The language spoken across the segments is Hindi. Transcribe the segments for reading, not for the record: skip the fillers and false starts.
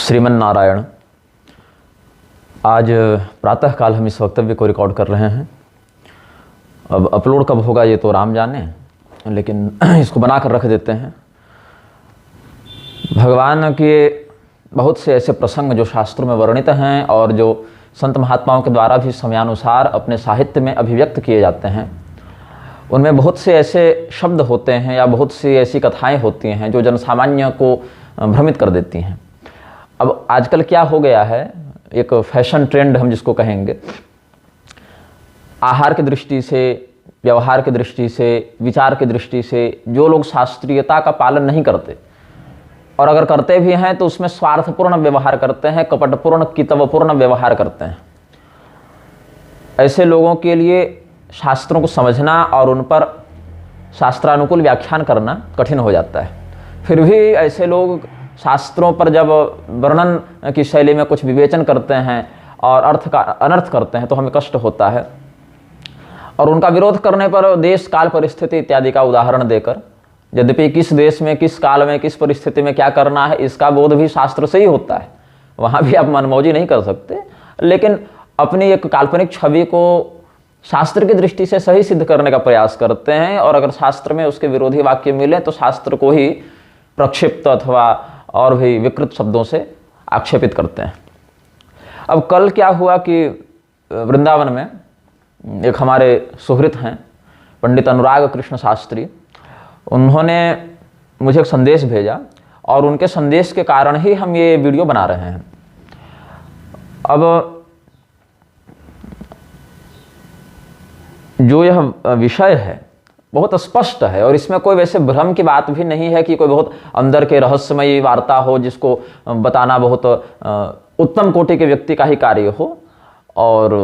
श्रीमन नारायण। आज प्रातःकाल हम इस वक्तव्य को रिकॉर्ड कर रहे हैं। अब अपलोड कब होगा ये तो राम जाने, लेकिन इसको बना कर रख देते हैं। भगवान के बहुत से ऐसे प्रसंग जो शास्त्रों में वर्णित हैं और जो संत महात्माओं के द्वारा भी समयानुसार अपने साहित्य में अभिव्यक्त किए जाते हैं, उनमें बहुत से ऐसे शब्द होते हैं या बहुत सी ऐसी कथाएं होती हैं जो जनसामान्य को भ्रमित कर देती हैं। अब आजकल क्या हो गया है, एक फैशन ट्रेंड हम जिसको कहेंगे, आहार की दृष्टि से, व्यवहार की दृष्टि से, विचार की दृष्टि से जो लोग शास्त्रीयता का पालन नहीं करते और अगर करते भी हैं तो उसमें स्वार्थपूर्ण व्यवहार करते हैं, कपटपूर्ण, कितवपूर्ण व्यवहार करते हैं। ऐसे लोगों के लिए शास्त्रों को समझना और उन पर शास्त्रानुकूल व्याख्यान करना कठिन हो जाता है। फिर भी ऐसे लोग शास्त्रों पर जब वर्णन की शैली में कुछ विवेचन करते हैं और अर्थ का अनर्थ करते हैं तो हमें कष्ट होता है। और उनका विरोध करने पर देश काल परिस्थिति इत्यादि का उदाहरण देकर, यद्यपि किस देश में, किस काल में, किस परिस्थिति में क्या करना है इसका बोध भी शास्त्र से ही होता है, वहाँ भी आप मनमौजी नहीं कर सकते, लेकिन अपनी एक काल्पनिक छवि को शास्त्र की दृष्टि से सही सिद्ध करने का प्रयास करते हैं। और अगर शास्त्र में उसके विरोधी वाक्य मिले तो शास्त्र को ही प्रक्षिप्त अथवा और भी विकृत शब्दों से आक्षेपित करते हैं। अब कल क्या हुआ कि वृंदावन में एक हमारे सुहृत हैं पंडित अनुराग कृष्ण शास्त्री, उन्होंने मुझे एक संदेश भेजा और उनके संदेश के कारण ही हम ये वीडियो बना रहे हैं। अब जो यह विषय है बहुत स्पष्ट है और इसमें कोई वैसे भ्रम की बात भी नहीं है कि कोई बहुत अंदर के रहस्यमयी वार्ता हो जिसको बताना बहुत उत्तम कोटि के व्यक्ति का ही कार्य हो। और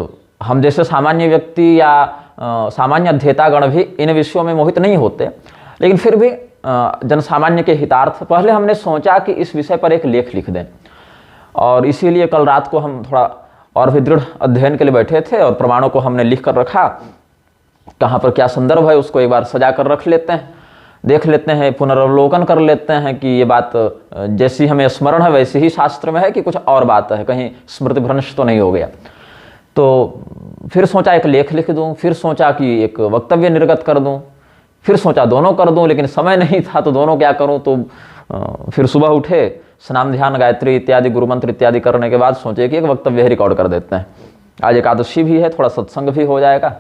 हम जैसे सामान्य व्यक्ति या सामान्य अध्येतागण भी इन विषयों में मोहित नहीं होते, लेकिन फिर भी जनसामान्य के हितार्थ पहले हमने सोचा कि इस विषय पर एक लेख लिख दें। और इसीलिए कल रात को हम थोड़ा और भी दृढ़ अध्ययन के लिए बैठे थे और प्रमाणों को हमने लिख कर रखा। कहाँ पर क्या संदर्भ है उसको एक बार सजा कर रख लेते हैं, देख लेते हैं, पुनरावलोकन कर लेते हैं कि ये बात जैसी हमें स्मरण है वैसी ही शास्त्र में है कि कुछ और बात है, कहीं स्मृति भ्रंश तो नहीं हो गया। तो फिर सोचा एक लेख लिख दूं, फिर सोचा कि एक वक्तव्य निर्गत कर दूं, फिर सोचा दोनों कर दूं, लेकिन समय नहीं था तो दोनों क्या करूं। तो फिर सुबह उठे, स्नान ध्यान गायत्री इत्यादि गुरुमंत्र इत्यादि करने के बाद सोचे कि एक वक्तव्य रिकॉर्ड कर देते हैं। आज एकादशी भी है, थोड़ा सत्संग भी हो जाएगा।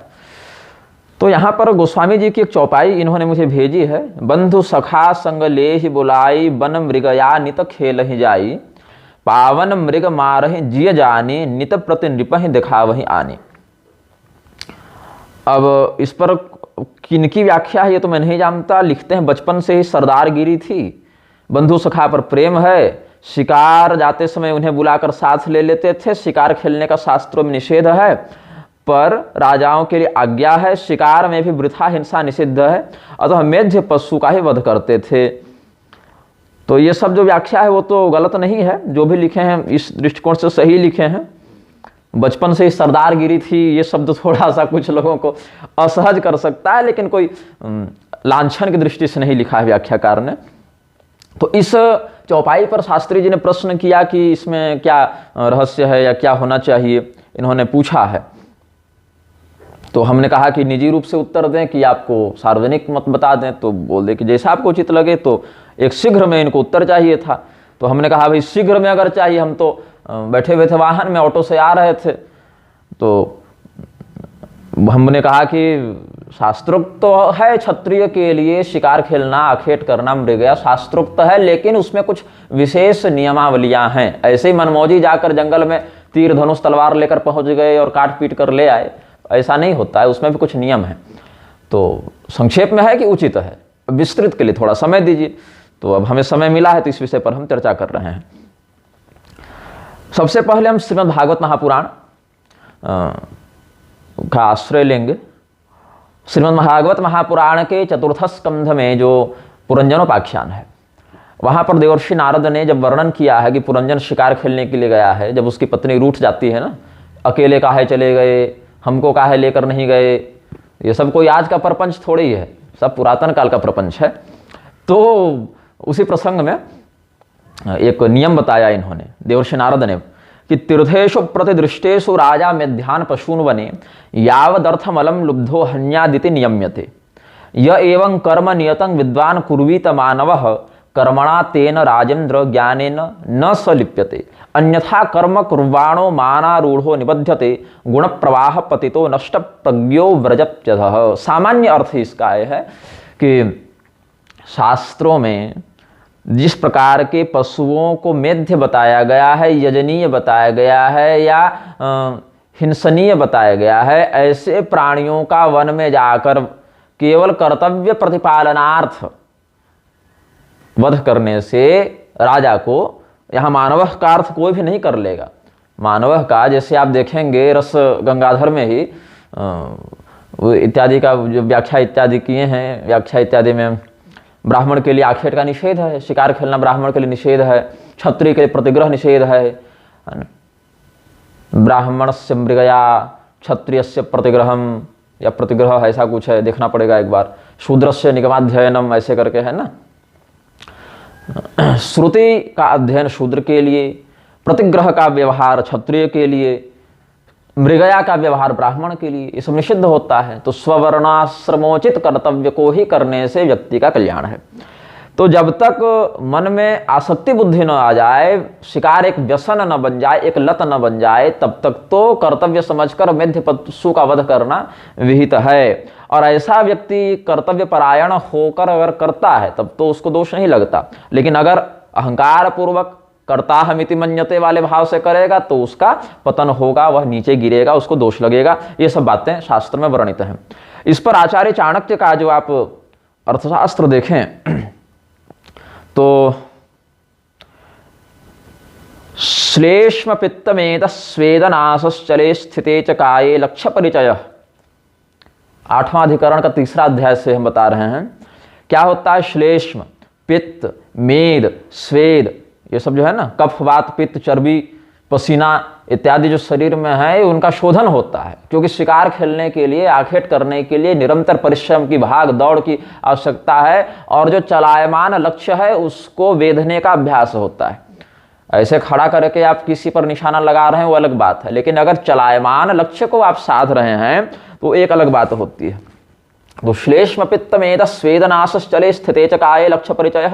तो यहाँ पर गोस्वामी जी की एक चौपाई इन्होंने मुझे भेजी है। बंधु सखा संग ले ही बुलाई, बन मृगया नित खेल ही जाई, पावन मृग मारहि जिय जानी, नित प्रति नृपहि दिखावहि आनी। अब इस पर किनकी व्याख्या है ये तो मैं नहीं जानता। लिखते हैं बचपन से ही सरदारगिरी थी, बंधु सखा पर प्रेम है, शिकार जाते समय उन्हें बुलाकर साथ ले लेते थे, शिकार खेलने का शास्त्रों में निषेध है पर राजाओं के लिए आज्ञा है, शिकार में भी वृथा हिंसा निषिद्ध है, अतः मेध्य पशु का ही वध करते थे। तो ये सब जो व्याख्या है वो तो गलत नहीं है, जो भी लिखे हैं इस दृष्टिकोण से सही लिखे हैं। बचपन से ही सरदारगिरी थी ये शब्द थोड़ा सा कुछ लोगों को असहज कर सकता है, लेकिन कोई लांछन की दृष्टि से नहीं लिखा है व्याख्याकार ने। तो इस चौपाई पर शास्त्री जी ने प्रश्न किया कि इसमें क्या रहस्य है या क्या होना चाहिए, इन्होंने पूछा है। तो हमने कहा कि निजी रूप से उत्तर दें कि आपको सार्वजनिक मत बता दें। तो बोल दे कि जैसा आपको उचित लगे। तो एक शीघ्र में इनको उत्तर चाहिए था। तो हमने कहा भाई शीघ्र में अगर चाहिए, हम तो बैठे हुए थे वाहन में, ऑटो से आ रहे थे, तो हमने कहा कि शास्त्रोक्त तो है क्षत्रिय के लिए शिकार खेलना, आखेट करना, मृगया शास्त्रोक्त है, लेकिन उसमें कुछ विशेष नियमावलियां हैं। ऐसे ही मनमौजी जाकर जंगल में तीर धनुष तलवार लेकर पहुंच गए और काट पीट कर ले आए, ऐसा नहीं होता है, उसमें भी कुछ नियम है। तो संक्षेप में है कि उचित है, विस्तृत के लिए थोड़ा समय दीजिए। तो अब हमें समय मिला है तो इस विषय पर हम चर्चा कर रहे हैं। सबसे पहले हम श्रीमद् भागवत महापुराण का आश्रय लेंगे। श्रीमद् भागवत महापुराण के चतुर्थ स्कंध में जो पुरंजनोपाख्यान है, वहाँ पर देवर्षि नारद ने जब वर्णन किया है कि पुरंजन शिकार खेलने के लिए गया है, जब उसकी पत्नी रूठ जाती है ना, अकेले काहे चले गए, हमको काहे लेकर नहीं गए, ये सब कोई आज का प्रपंच थोड़ी ही है, सब पुरातन काल का प्रपंच है। तो उसी प्रसंग में एक नियम बताया इन्होंने, देवर्षि नारद ने, कि तीर्थेषु प्रतिदृष्टेषु राजा मेध्यान पशून वने यावदर्थमलम लुब्धो हन्यादिति नियम्यते य एवं कर्म नियतं विद्वान कुर्वीत मानवः कर्मणा तेन राजेन्द्र ज्ञानेन न स लिप्यते अन्यथा कर्म कुर्वाणो मानारूढ़ो निबध्यते गुण प्रवाह पतितो नष्ट प्रज्ञो व्रजप्यधः। सामान्य अर्थ इसका है कि शास्त्रों में जिस प्रकार के पशुओं को मेध्य बताया गया है, यजनीय बताया गया है या हिंसनीय बताया गया है, ऐसे प्राणियों का वन में जाकर केवल कर्तव्य प्रतिपालनार्थ वध करने से राजा को, यहाँ मानव का अर्थ कोई भी नहीं कर लेगा। मानव का जैसे आप देखेंगे रस गंगाधर में ही इत्यादि का जो व्याख्या इत्यादि किए हैं, व्याख्या इत्यादि में ब्राह्मण के लिए आखेट का निषेध है, शिकार खेलना ब्राह्मण के लिए निषेध है, क्षत्रिय के लिए प्रतिग्रह निषेध है, ब्राह्मण से मृगया क्षत्रिय से प्रतिग्रहम या प्रतिग्रह ऐसा कुछ है, देखना पड़ेगा एक बार, शूद्र से निगमाध्ययनम ऐसे करके है ना। श्रुति का अध्ययन शूद्र के लिए, प्रतिग्रह का व्यवहार क्षत्रिय के लिए, मृगया का व्यवहार ब्राह्मण के लिए, ये सब निषिद्ध होता है। तो स्ववर्णाश्रमोचित कर्तव्य को ही करने से व्यक्ति का कल्याण है। तो जब तक मन में आसक्ति बुद्धि न आ जाए, शिकार एक व्यसन न बन जाए, एक लत न बन जाए, तब तक तो कर्तव्य समझकर मेध्य पशु का वध करना विहित है। और ऐसा व्यक्ति कर्तव्य परायण होकर अगर करता है तब तो उसको दोष नहीं लगता। लेकिन अगर अहंकार पूर्वक कर्ता हमिति मन्यते वाले भाव से करेगा तो उसका पतन होगा, वह नीचे गिरेगा, उसको दोष लगेगा। ये सब बातें शास्त्र में वर्णित हैं। इस पर आचार्य चाणक्य का जो आप अर्थशास्त्र देखें तो श्लेष्म पित्तमेत स्वेदनासश्चले स्थिते च काये लक्ष्य परिचय, 8वां अधिकरण का 3रा अध्याय से हम बता रहे हैं। क्या होता है? श्लेष्म, पित्त, मेद, स्वेद, ये सब जो है ना, कफ, वात, पित्त, चर्बी, पसीना इत्यादि जो शरीर में है उनका शोधन होता है। क्योंकि शिकार खेलने के लिए, आखेट करने के लिए निरंतर परिश्रम की, भाग दौड़ की आवश्यकता है। और जो चलायमान लक्ष्य है उसको वेधने का अभ्यास होता है। ऐसे खड़ा करके आप किसी पर निशाना लगा रहे हैं वो अलग बात है, लेकिन अगर चलायमान लक्ष्य को आप साध रहे हैं तो एक अलग बात होती है। तो श्लेष्म पित्तमेद स्वेदनासश्चले स्थिते च काये लक्ष्य परिचय।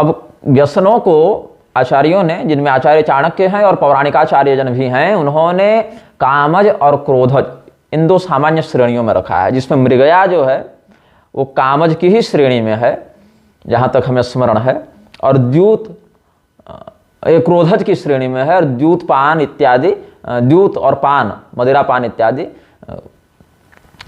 अब व्यसनों को आचार्यों ने, जिनमें आचार्य चाणक्य हैं और पौराणिकाचार्य जन भी हैं, उन्होंने कामज और क्रोधज इन 2 सामान्य श्रेणियों में रखा है। जिसमें मृगया जो है वो कामज की ही श्रेणी में है जहाँ तक हमें स्मरण है, और द्यूत क्रोधज की श्रेणी में है, और द्यूत पान इत्यादि, द्यूत और पान, मदिरा पान इत्यादि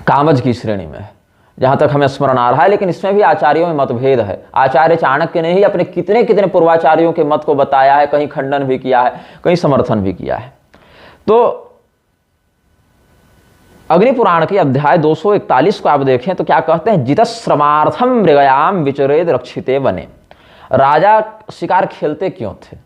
कामज की श्रेणी में है जहाँ तक हमें स्मरण आ रहा है। लेकिन इसमें भी आचार्यों में मतभेद है। आचार्य चाणक्य ने ही अपने कितने कितने पूर्वाचार्यों के मत को बताया है, कहीं खंडन भी किया है, कहीं समर्थन भी किया है। तो अग्नि पुराण के अध्याय 241 को आप देखें तो क्या कहते हैं? जितश्रमार्थम मृगयाम विचरेद रक्षिते वने। राजा शिकार खेलते क्यों थे?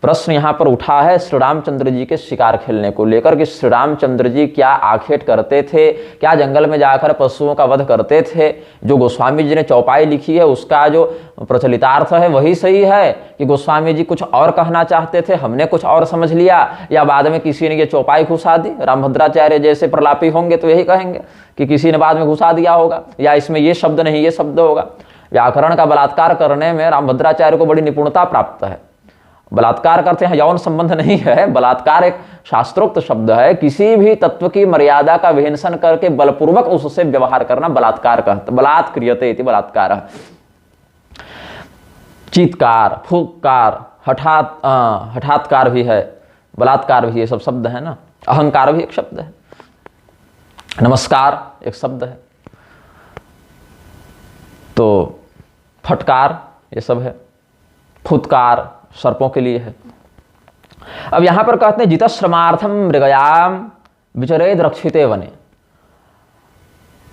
प्रश्न यहाँ पर उठा है श्री रामचंद्र जी के शिकार खेलने को लेकर कि श्री रामचंद्र जी क्या आखेट करते थे, क्या जंगल में जाकर पशुओं का वध करते थे? जो गोस्वामी जी ने चौपाई लिखी है उसका जो प्रचलितार्थ है वही सही है कि गोस्वामी जी कुछ और कहना चाहते थे, हमने कुछ और समझ लिया, या बाद में किसी ने ये चौपाई घुसा दी? रामभद्राचार्य जैसे प्रलापी होंगे तो यही कहेंगे कि किसी ने बाद में घुसा दिया होगा, या इसमें ये शब्द नहीं ये शब्द होगा। व्याकरण का बलात्कार करने में रामभद्राचार्य को बड़ी निपुणता प्राप्त है। बलात्कार करते हैं, यौन संबंध नहीं है, बलात्कार एक शास्त्रोक्त शब्द है। किसी भी तत्व की मर्यादा का विहिंसन करके बलपूर्वक उससे व्यवहार करना बलात्कार कहते, बलात् क्रियते इति बलात्कार। चीत्कार, फूंकार, हठात्कार भी है, बलात्कार भी, ये सब शब्द है ना। अहंकार भी एक शब्द है, नमस्कार एक शब्द है, तो फटकार ये सब है, फुतकार सर्पों के लिए है। अब यहां पर कहते हैं जितश्रमार्थम मृगयाम विचरेद रक्षिते वने।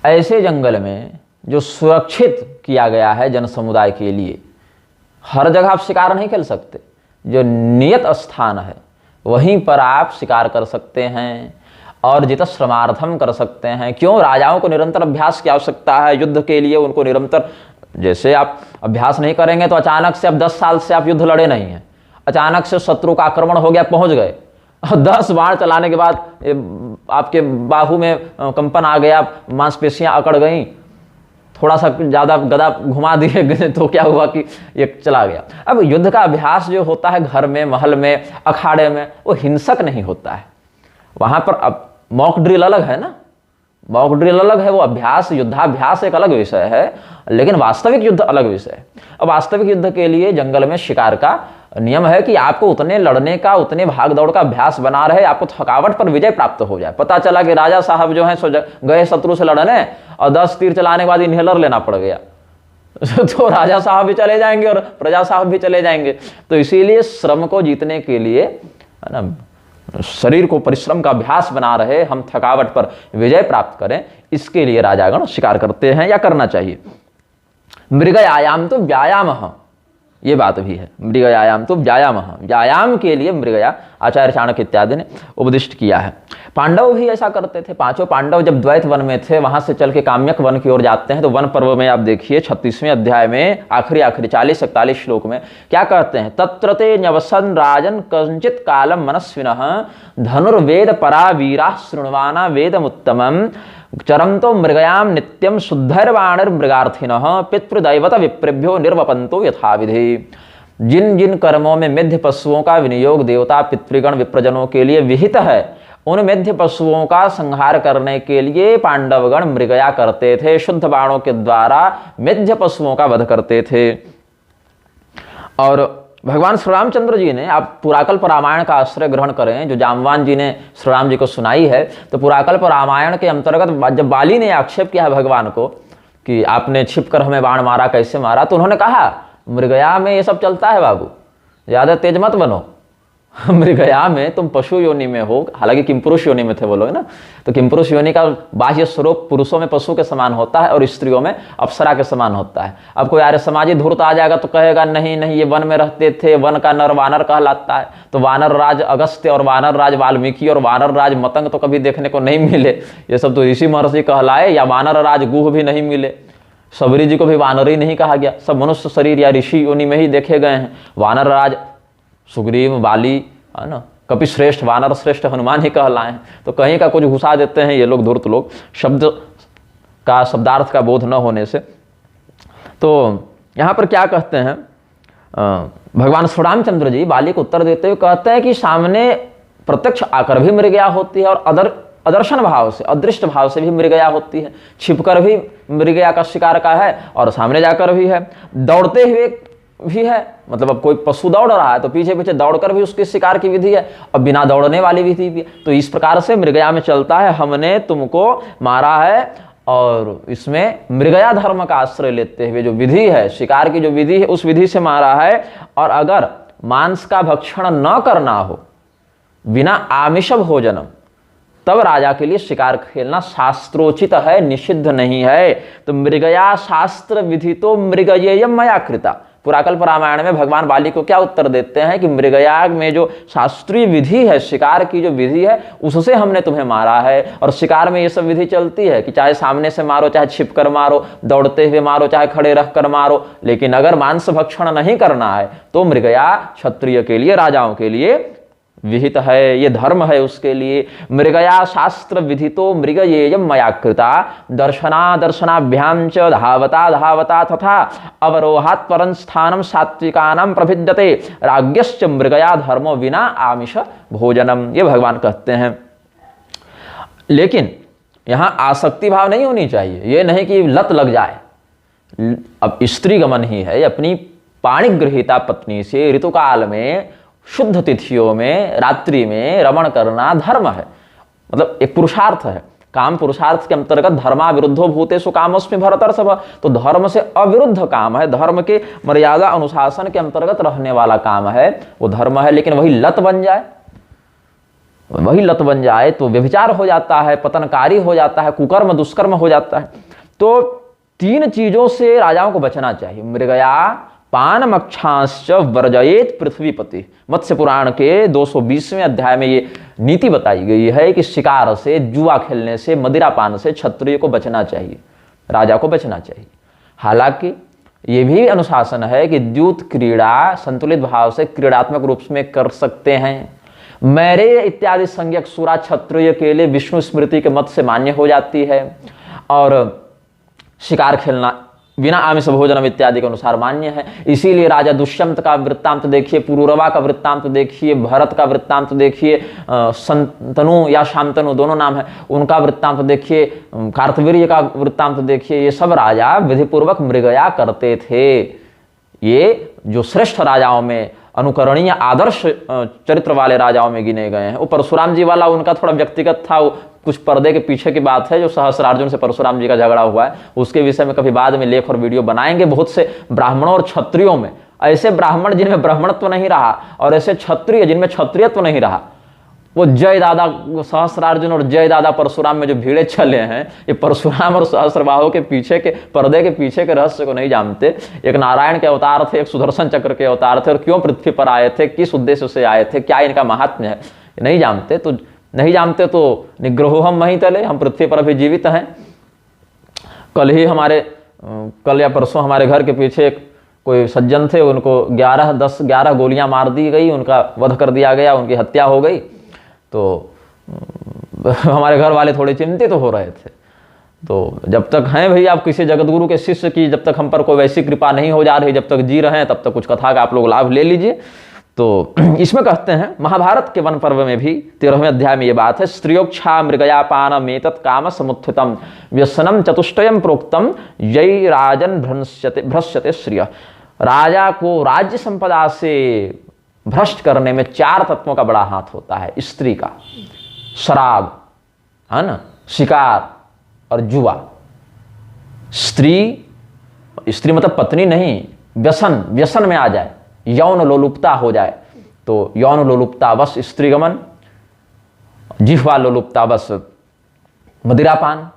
ऐसे जंगल में जो सुरक्षित किया गया है जन समुदाय के लिए, हर जगह आप शिकार नहीं खेल सकते। जो नियत स्थान है वहीं पर आप शिकार कर सकते हैं और जितश्रमार्थम कर सकते हैं। क्यों? राजाओं को निरंतर अभ्यास की आवश्यकता है, युद्ध के लिए उनको निरंतर जैसे आप अभ्यास नहीं करेंगे तो अचानक से अब 10 साल से आप युद्ध लड़े नहीं हैं, अचानक से शत्रु का आक्रमण हो गया, पहुंच गए, और 10 बाण चलाने के बाद आपके बाहू में कंपन आ गया, मांसपेशियां अकड़ गई, थोड़ा सा ज़्यादा गदा घुमा दिए तो क्या हुआ कि ये चला गया। अब युद्ध का अभ्यास जो होता है घर में, महल में, अखाड़े में, वो हिंसक नहीं होता है। वहाँ पर अब मॉक ड्रिल अलग है ना, मॉक ड्रिल अलग है, वो अभ्यास, युद्धाभ्यास एक अलग विषय है, लेकिन वास्तविक युद्ध अलग विषय है। अब वास्तविक युद्ध के लिए जंगल में शिकार का नियम है कि आपको उतने लड़ने का, उतने भाग दौड़ का अभ्यास बना रहे, आपको थकावट पर विजय प्राप्त हो जाए। पता चला कि राजा साहब जो हैं सो गए शत्रु से लड़ने और 10 तीर चलाने के बाद इन्हेलर लेना पड़ गया तो राजा साहब भी चले जाएंगे और प्रजा साहब भी चले जाएंगे। तो इसीलिए श्रम को जीतने के लिए, है ना, शरीर को परिश्रम का अभ्यास बना रहे, हम थकावट पर विजय प्राप्त करें, इसके लिए राजागण शिकार करते हैं या करना चाहिए। मृगयायाम तो व्यायाम, ये बात भी है, मृगयायाम तो व्यायाम, व्यायाम के लिए मृगया आचार्य चाणक्य इत्यादि ने उपदिष्ट किया है। पांडव भी ऐसा करते थे। 5 पांडव जब द्वैत वन में थे, वहां से चल के काम्यक वन की ओर जाते हैं, तो वन पर्व में आप देखिए 36वें अध्याय में आखिरी 40-41 श्लोक में क्या कहते हैं, तत्र ते न्यवसन राजन कंचित कालम मनस्विनः धनुर्वेद परा वीरा शृण्वाना वेदमुत्तमम् चरंतो मृगयाम नित्यम शुद्धैर्वाणिर मृगार्थिनः पितृदैवत विप्रेभ्यो निर्वपंतो यथाविधि। जिन जिन कर्मों में मेध्य पशुओं का विनियोग देवता पितृगण विप्रजनों के लिए विहित है, उन मेध्य पशुओं का संहार करने के लिए पांडवगण मृगया करते थे, शुद्ध बाणों के द्वारा मेध्य पशुओं का वध करते थे। और भगवान श्री रामचंद्र जी ने, आप पुराकल्प रामायण का आश्रय ग्रहण करें जो जामवान जी ने श्री राम जी को सुनाई है, तो पुराकल्प रामायण के अंतर्गत जब बाली ने आक्षेप किया है भगवान को कि आपने छिपकर हमें बाण मारा, कैसे मारा, तो उन्होंने कहा मृगया में ये सब चलता है बाबू, ज़्यादा तेज मत बनो, मृगया में तुम पशु योनि में हो, हालांकि किमपुरुष योनि में थे वो लोग ना, तो किमपुरुष योनि का बाह्य स्वरूप पुरुषों में पशु के समान होता है और स्त्रियों में अप्सरा के समान होता है। अब कोई आर्य समाजी धूर्त आ जाएगा तो कहेगा नहीं नहीं ये वन में रहते थे, वन का नर वानर कहलाता है, तो वानर राज अगस्त्य और वानर राज वाल्मीकि और वानर राज मतंग तो कभी देखने को नहीं मिले, ये सब तो ऋषि महर्षि कहलाए, या वानर राज गुह भी नहीं मिले, सबरी जी को भी वानर ही नहीं कहा गया, सब मनुष्य शरीर या ऋषि योनि में ही देखे गए हैं। वानर राज सुग्रीव, बाली, है ना, कपि श्रेष्ठ, वानर श्रेष्ठ हनुमान ही कहलाए हैं। तो कहीं का कुछ घुसा देते हैं ये लोग धूर्त लोग, शब्द का, शब्दार्थ का बोध न होने से। तो यहाँ पर क्या कहते हैं, भगवान श्री रामचंद्र जी बाली को उत्तर देते हुए कहते हैं कि सामने प्रत्यक्ष आकर भी मृगया होती है और अदर्शन भाव से, अदृष्ट भाव से भी मृगया होती है, छिपकर भी मृगया का शिकार का है और सामने जाकर भी है, दौड़ते हुए भी है, मतलब अब कोई पशु दौड़ रहा है तो पीछे पीछे दौड़कर भी उसके शिकार की विधि है, और बिना दौड़ने वाली विधि भी है। तो इस प्रकार से मृगया में चलता है, हमने तुमको मारा है, और इसमें मृगया धर्म का आश्रय लेते हुए जो विधि है, शिकार की जो विधि है, उस विधि से मारा है। और अगर मांस का भक्षण न करना हो, बिना आमिष भोजनम, तब राजा के लिए शिकार खेलना शास्त्रोचित है, निषिद्ध नहीं है। तो मृगया शास्त्र विधि तो मृगयेयम मया कृता। पुराकल्प रामायण में भगवान बाली को क्या उत्तर देते हैं कि मृगया में जो शास्त्रीय विधि है, शिकार की जो विधि है, उससे हमने तुम्हें मारा है। और शिकार में ये सब विधि चलती है कि चाहे सामने से मारो, चाहे छिप कर मारो, दौड़ते हुए मारो, चाहे खड़े रख कर मारो, लेकिन अगर मांस भक्षण नहीं करना है तो मृगया क्षत्रिय के लिए, राजाओं के लिए विहित है, ये धर्म है उसके लिए। मृगया शास्त्र विधितो मृगयेयम मया कृता दर्शनाभ्याम च धावता धावता तथा अवरोहात् परं स्थानं सात्विकानां प्रभिद्यते राज्ञश्च मृगया धर्मो विना आमिष भोजनम, ये भगवान कहते हैं। लेकिन यहाँ आसक्ति भाव नहीं होनी चाहिए, ये नहीं कि लत लग जाए। अब स्त्री गमन ही है, अपनी पाणिगृहीता पत्नी से ऋतुकाल में, शुद्ध तिथियों में, रात्रि में रमण करना धर्म है, मतलब एक पुरुषार्थ है। काम पुरुषार्थ के अंतर्गत धर्मा विरुद्धो भूतेषु कामोऽस्मि भरतर्षभ, तो धर्म से अविरुद्ध काम है, धर्म के मर्यादा अनुशासन के अंतर्गत रहने वाला काम है, वो धर्म है। लेकिन वही लत बन जाए तो व्यभिचार हो जाता है, पतनकारी हो जाता है, कुकर्म दुष्कर्म हो जाता है। तो 3 चीजों से राजाओं को बचना चाहिए। मृगया पान मक्षांश्च वर्जयेत पृथ्वीपति। मत्स्य पुराण के 220वें अध्याय में ये नीति बताई गई है कि शिकार से, जुआ खेलने से, मदिरापान से क्षत्रिय को बचना चाहिए, राजा को बचना चाहिए। हालांकि ये भी अनुशासन है कि द्यूत क्रीड़ा संतुलित भाव से क्रीड़ात्मक रूप में कर सकते हैं। मैरे इत्यादि संज्ञक सुरा क्षत्रिय के लिए विष्णु स्मृति के मत से मान्य हो जाती है, और शिकार खेलना बिना आमिष भोजनम इत्यादि के अनुसार मान्य है। इसीलिए राजा दुष्यंत का वृत्तांत देखिए, पुरूरवा का वृत्तांत देखिए, भरत का वृत्तांत देखिए, संतनु या शांतनु दोनों नाम है, उनका वृत्तांत देखिए, कार्तवीर्य का वृत्तांत देखिए। ये सब राजा विधिपूर्वक मृगया करते थे। ये जो श्रेष्ठ राजाओं में, अनुकरणीय आदर्श चरित्र वाले राजाओं में गिने गए हैं। वो परशुराम जी वाला उनका थोड़ा व्यक्तिगत था, कुछ पर्दे के पीछे की बात है, जो सहस्रार्जुन से परशुराम जी का झगड़ा हुआ है, उसके विषय में कभी बाद में लेख और वीडियो बनाएंगे। बहुत से ब्राह्मणों और क्षत्रियों में, ऐसे ब्राह्मण जिनमें ब्राह्मणत्व नहीं रहा और ऐसे क्षत्रिय जिनमें क्षत्रियत्व नहीं रहा, वो जय दादा सहस्रार्जुन और जय दादा परशुराम में जो भीड़े चले हैं, ये परशुराम और सहस्रबाहु के पीछे के पर्दे के पीछे के रहस्य को नहीं जानते। एक नारायण के अवतार थे, एक सुदर्शन चक्र के अवतार थे, और क्यों पृथ्वी पर आए थे, किस उद्देश्य से आए थे, क्या इनका महात्म्य है, नहीं जानते तो निग्रहो हम वहीं तले, हम पृथ्वी पर अभी जीवित हैं। कल या परसों हमारे घर के पीछे कोई सज्जन थे, उनको 11 गोलियां मार दी गई, उनका वध कर दिया गया, उनकी हत्या हो गई। तो हमारे घर वाले थोड़े चिंतित हो रहे थे। तो जब तक हैं भाई आप किसी जगतगुरु के शिष्य की, जब तक हम पर कोई वैसी कृपा नहीं हो जा रही, जब तक जी रहे हैं, तब तक कुछ कथा का आप लोग लाभ ले लीजिए। तो इसमें कहते हैं, महाभारत के वन पर्व में भी 13वें अध्याय में ये बात है, स्त्रियोक्षा मृगयापानम एतत् काम समुत्थितम व्यसनम चतुष्टयम प्रोक्तम यही राजन भ्रश्यते श्रिय। राजा को राज्य संपदा से भ्रष्ट करने में 4 तत्वों का बड़ा हाथ होता है। स्त्री का, शराब, है ना, शिकार और जुआ। स्त्री मतलब पत्नी नहीं, व्यसन में आ जाए, यौन लोलुपता हो जाए, तो यौन लोलुपता बस स्त्रीगमन, जिह्वा लोलुपता बस मदिरापान,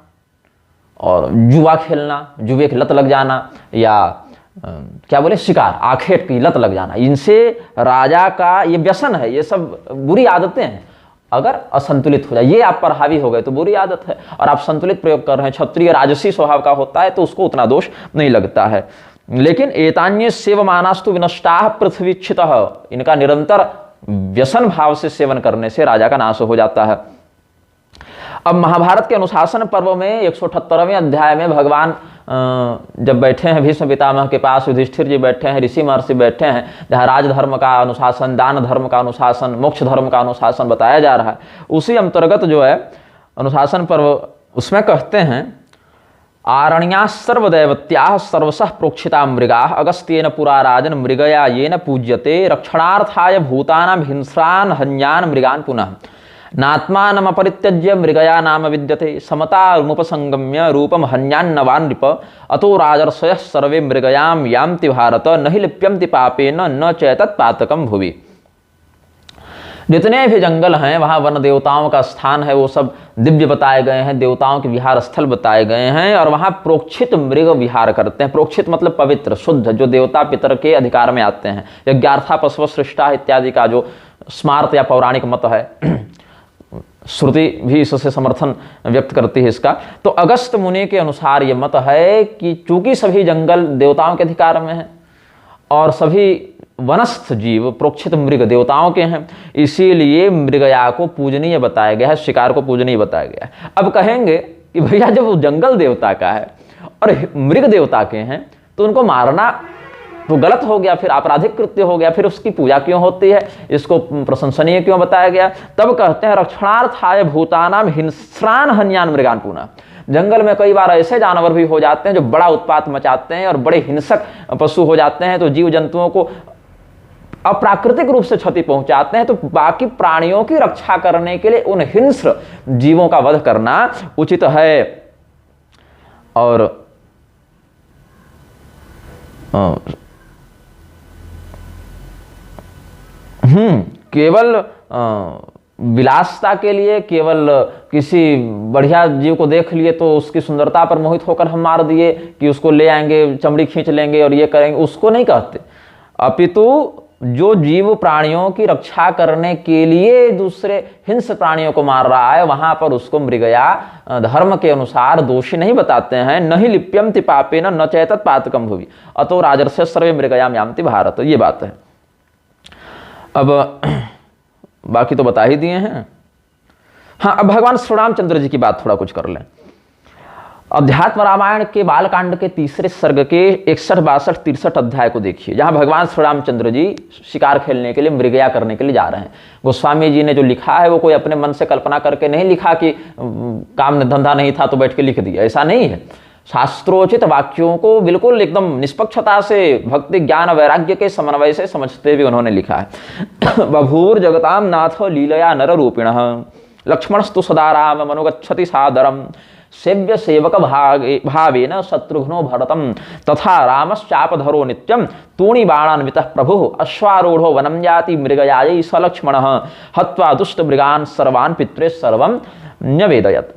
और जुआ खेलना, जुए की लत लग जाना, या क्या बोले, शिकार, आखेट की लत लग जाना। इनसे राजा का ये व्यसन है, ये सब बुरी आदतें हैं। अगर असंतुलित हो जाए, ये आप पर हावी हो गए तो बुरी आदत है, और आप संतुलित प्रयोग कर रहे हैं, क्षत्रिय राजसी स्वभाव का होता है, तो उसको उतना दोष नहीं लगता है। लेकिन एतान्य सेवमानास्तु विनष्टाः पृथ्वीच्छितः, इनका निरंतर व्यसन भाव से सेवन करने से राजा का नाश हो जाता है। अब महाभारत के अनुशासन पर्व में 178वें अध्याय में भगवान जब बैठे हैं भीष्म पितामह के पास, युधिष्ठिर जी बैठे हैं, ऋषि महर्षि बैठे हैं, जहाँ राजधर्म का अनुशासन, दान धर्म का अनुशासन, मोक्ष धर्म का अनुशासन बताया जा रहा है, उसी अंतर्गत जो है अनुशासन पर्व, उसमें कहते हैं, आरण्याः सर्वदैवत्याः सर्वशः प्रोक्षिता मृगाः अगस्त्येन पुरा राजन मृगया येन पूज्यते रक्षणार्थाय भूतानां हिंस्रान् हन्यान् मृगान् पुनः नात्मानमपरित्यज्य मृगया नाम विद्यते समतामुपसंगम्य रूपम हन्यान्नवान् नृप अतो राजर्षयः सर्वे मृगयां यान्ति भारत न हि लिप्यन्ति पापेन न चैतत् पातकं भुवि। जितने भी जंगल हैं वहाँ वन देवताओं का स्थान है, वो सब दिव्य बताए गए हैं, देवताओं के विहार स्थल बताए गए हैं, और वहाँ प्रोक्षित मृग विहार करते हैं। प्रोक्षित मतलब पवित्र, शुद्ध, जो देवता पितर के अधिकार में आते हैं। यज्ञार्था पशव सृष्टा इत्यादि का जो स्मार्त या पौराणिक मत है, श्रुति भी इससे समर्थन व्यक्त करती है इसका। तो अगस्त मुनि के अनुसार ये मत है कि चूंकि सभी जंगल देवताओं के अधिकार में हैं और सभी वनस्थ जीव प्रोक्षित मृग देवताओं के हैं, इसीलिए मृगया को पूजनीय बताया गया है, शिकार को पूजनीय बताया गया है। अब कहेंगे कि भैया जब वो जंगल देवता का है और मृग देवता के हैं तो उनको मारना तो गलत हो गया, फिर आपराधिक कृत्य हो गया, फिर उसकी पूजा क्यों होती है, इसको प्रशंसनीय क्यों बताया गया? तब कहते हैं रक्षणार्थाय भूतानां हिंस्रान् हन्यान् मृगान् पुनः। जंगल में कई बार ऐसे जानवर भी हो जाते हैं जो बड़ा उत्पात मचाते हैं और बड़े हिंसक पशु हो जाते हैं, तो जीव जंतुओं को अप्राकृतिक रूप से क्षति पहुंचाते हैं, तो बाकी प्राणियों की रक्षा करने के लिए उन हिंस्र जीवों का वध करना उचित है। और केवल विलासता के लिए, केवल किसी बढ़िया जीव को देख लिए तो उसकी सुंदरता पर मोहित होकर हम मार दिए कि उसको ले आएंगे, चमड़ी खींच लेंगे और ये करेंगे, उसको नहीं कहते। अपितु जो जीव प्राणियों की रक्षा करने के लिए दूसरे हिंस प्राणियों को मार रहा है, वहां पर उसको मृगया धर्म के अनुसार दोषी नहीं बताते हैं। न ही लिप्यंति पापेन न चैतत पातकम भुवि अतो राजर्षय सर्वे मृगयाम यान्ति भारत। ये बात है। अब बाकी तो बता ही दिए हैं। हाँ, अब भगवान श्री रामचंद्र जी की बात थोड़ा कुछ कर लें। अध्यात्म रामायण के बालकांड के तीसरे सर्ग के 61, 62, 63 अध्याय को देखिए, जहां भगवान श्री रामचंद्र जी शिकार खेलने के लिए, मृगया करने के लिए जा रहे हैं। गोस्वामी जी ने जो लिखा है वो कोई अपने मन से कल्पना करके नहीं लिखा कि काम धंधा नहीं था तो बैठ के लिख दिया, ऐसा नहीं है। शास्त्रोचित वाक्यों को बिल्कुल एकदम निष्पक्षता से, भक्ति ज्ञान वैराग्य के समन्वय से समझते हुए उन्होंने लिखा है। बभूर जगताम नाथ लीलया नर रूपिण लक्ष्मणस्तु सदा राम मनोगच्छति सादरम सेव्य सेवक भावेन शत्रुघ्नो भरतम तथा रामश्चापधरो नित्यम तूणी बाणान्वितः प्रभु अश्वारूढ़ो वनम याति मृगयायै स लक्ष्मणः हत्वा दुष्ट मृगान् सर्वान् पित्रे सर्वं न्यवेदयत्।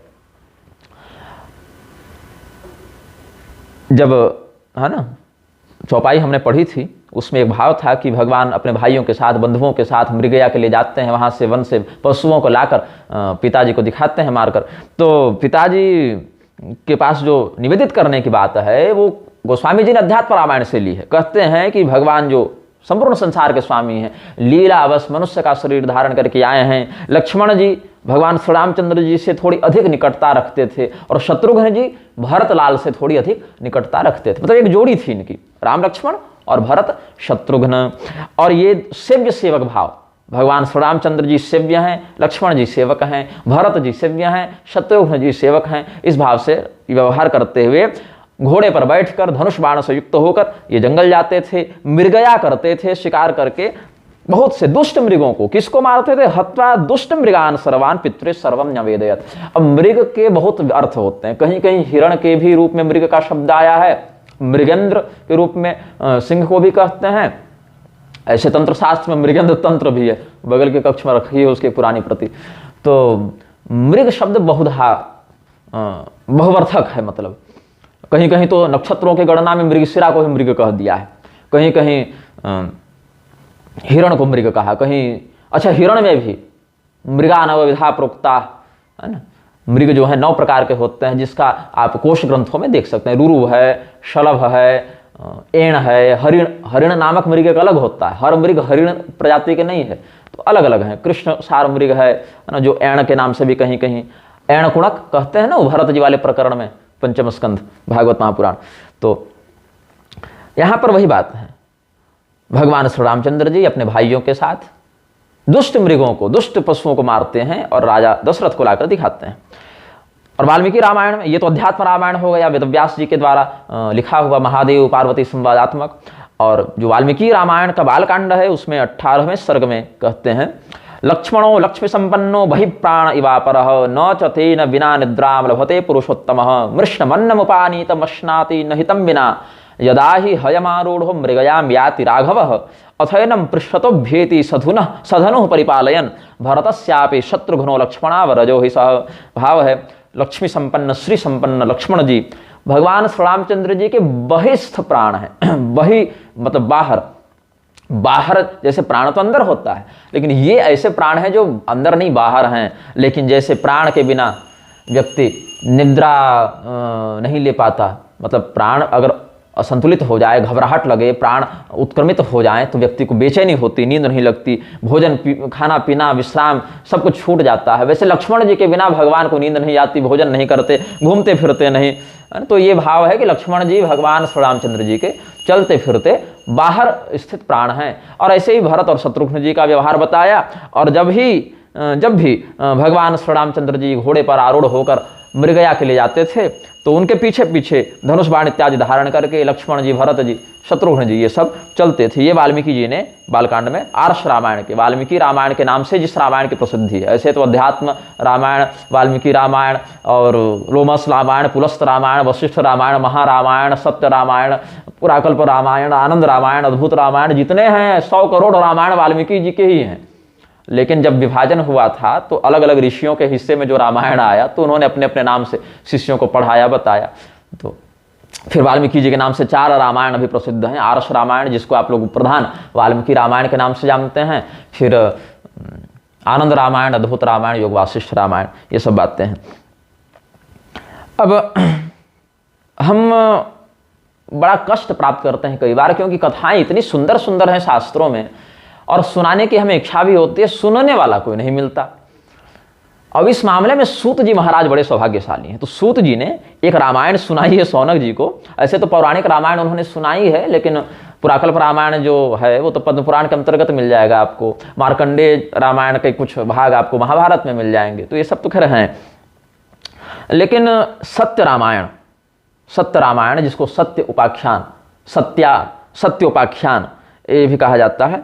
जब है ना चौपाई हमने पढ़ी थी, उसमें एक भाव था कि भगवान अपने भाइयों के साथ, बंधुओं के साथ मृगया के लिए जाते हैं, वहाँ से वन से पशुओं को लाकर पिताजी को दिखाते हैं मारकर। तो पिताजी के पास जो निवेदित करने की बात है वो गोस्वामी जी ने अध्यात्म रामायण से ली है। कहते हैं कि भगवान जो संपूर्ण संसार के स्वामी हैं, लीला अवश मनुष्य का शरीर धारण करके आए हैं। लक्ष्मण जी भगवान श्री रामचंद्र जी से थोड़ी अधिक निकटता रखते थे और शत्रुघ्न जी भरत लाल से थोड़ी अधिक निकटता रखते थे। मतलब एक जोड़ी थी इनकी, राम लक्ष्मण और भरत शत्रुघ्न। और ये सेव्य सेवक भाव, भगवान श्री रामचंद्र जी सेव्य हैं, लक्ष्मण जी सेवक हैं, भरत जी सेव्य हैं, शत्रुघ्न जी सेवक हैं। इस भाव से व्यवहार करते हुए घोड़े पर बैठकर धनुष बाण से युक्त होकर ये जंगल जाते थे, मृगया करते थे, शिकार करके बहुत से दुष्ट मृगों को, किसको मारते थे? हत्वा दुष्ट मृगान सर्वान पितृ सर्वम न्यवेदयत्। अब मृग के बहुत अर्थ होते हैं, कहीं कहीं हिरण के भी रूप में मृग का शब्द आया है, मृगेंद्र के रूप में सिंह को भी कहते हैं। ऐसे तंत्र शास्त्र में मृगेंद्र तंत्र भी है, बगल के कक्ष में रखी है उसकी पुरानी प्रति। तो मृग शब्द बहुधा बहुवर्थक है, मतलब कहीं कहीं तो नक्षत्रों के गणना में मृगशिरा को भी मृग कह दिया है, कहीं कहीं हिरण को मृग कहा, कहीं अच्छा हिरण में भी मृगा नवविधा प्रोक्ता है ना। मृग जो है 9 प्रकार के होते हैं, जिसका आप कोश ग्रंथों में देख सकते हैं। रुरु है, शलभ है, एण है, हरिण। हरिण नामक मृग एक अलग होता है, हर मृग हरिण प्रजाति के नहीं है, तो अलग अलग हैं। कृष्ण सार मृग है ना, जो एण के नाम से भी कहीं कहीं एण कुणक कहते हैं ना, भरत जी वाले प्रकरण में, पंचम स्कंध भागवत महापुराण। तो यहां पर वही बात है, भगवान श्री रामचंद्र जी अपने भाइयों के साथ दुष्ट मृगों को, दुष्ट पशुओं को मारते हैं और राजा दशरथ को लाकर दिखाते हैं। और वाल्मीकि रामायण में, ये तो अध्यात्म रामायण हो गया, वेदव्यास जी के द्वारा लिखा हुआ महादेव पार्वती संवादात्मक। और जो वाल्मीकि रामायण का बालकांड है उसमें 18वें सर्ग में कहते हैं, लक्ष्मणो लक्ष्मी संपन्नो बहि प्राण इवापरः न च तेन विना निद्राम लभते पुरुषोत्तमः मृष्णमन्नमुपानीतमश्नाति न हितं विना यदा हि हयमारूढ़ो मृगयाम याति राघवः अथैनम पृष्ठतोभ्येति सधनुः परिपालयन् भरतस्यापि शत्रुघ्नो लक्ष्मणावरजो हि सह। भाव है, लक्ष्मी संपन्न, श्री संपन्न लक्ष्मण जी भगवान श्री रामचंद्र जी के बहिस्थ प्राण हैं। बहि मतलब बाहर, बाहर जैसे प्राण तो अंदर होता है, लेकिन ये ऐसे प्राण हैं जो अंदर नहीं बाहर हैं। लेकिन जैसे प्राण के बिना व्यक्ति निद्रा नहीं ले पाता, मतलब प्राण अगर असंतुलित हो जाए, घबराहट लगे, प्राण उत्क्रमित हो जाए तो व्यक्ति को बेचैनी होती, नींद नहीं लगती, भोजन खाना पीना विश्राम सब कुछ छूट जाता है। वैसे लक्ष्मण जी के बिना भगवान को नींद नहीं आती, भोजन नहीं करते, घूमते फिरते नहीं। तो ये भाव है कि लक्ष्मण जी भगवान श्री रामचंद्र जी के चलते फिरते बाहर स्थित प्राण हैं। और ऐसे ही भरत और शत्रुघ्न जी का व्यवहार बताया। और जब भी भगवान श्री रामचंद्र जी घोड़े पर आरूढ़ होकर मृगया के लिए जाते थे तो उनके पीछे पीछे धनुष बाण इत्यादि धारण करके लक्ष्मण जी, भरत जी, शत्रुघ्न जी ये सब चलते थे। ये वाल्मीकि जी ने बालकांड में आर्ष रामायण के, वाल्मीकि रामायण के नाम से जिस रामायण की प्रसिद्धि है। ऐसे तो अध्यात्म रामायण, वाल्मीकि रामायण और रोमस रामायण, पुलस्त रामायण, वशिष्ठ रामायण, महारामायण, सत्य रामायण, पुराकल्प रामायण, आनंद रामायण, अद्भुत रामायण, जितने हैं 100 करोड़ रामायण वाल्मीकि जी के ही हैं। लेकिन जब विभाजन हुआ था तो अलग अलग ऋषियों के हिस्से में जो रामायण आया तो उन्होंने अपने अपने नाम से शिष्यों को पढ़ाया, बताया। तो फिर वाल्मीकि जी के नाम से 4 रामायण अभी प्रसिद्ध हैं। आर्ष रामायण, जिसको आप लोग प्रधान वाल्मीकि रामायण के नाम से जानते हैं, फिर आनंद रामायण, अद्भुत रामायण, योग वासिष्ठ रामायण, ये सब बातें हैं। अब हम बड़ा कष्ट प्राप्त करते हैं कई बार, क्योंकि कथाएं इतनी सुंदर सुंदर हैं शास्त्रों में, और सुनाने की हमें इच्छा भी होती है, सुनने वाला कोई नहीं मिलता। अब इस मामले में सूत जी महाराज बड़े सौभाग्यशाली हैं। तो सूत जी ने एक रामायण सुनाई है शौनक जी को। ऐसे तो पौराणिक रामायण उन्होंने सुनाई है, लेकिन पुराकल्प रामायण जो है वो तो पद्म पुराण के अंतर्गत मिल जाएगा आपको। मार्कंडेय रामायण के कुछ भाग आपको महाभारत में मिल जाएंगे, तो ये सब तो खैर हैं। लेकिन सत्य रामायण जिसको सत्य उपाख्यान, सत्य उपाख्यान ये भी कहा जाता है,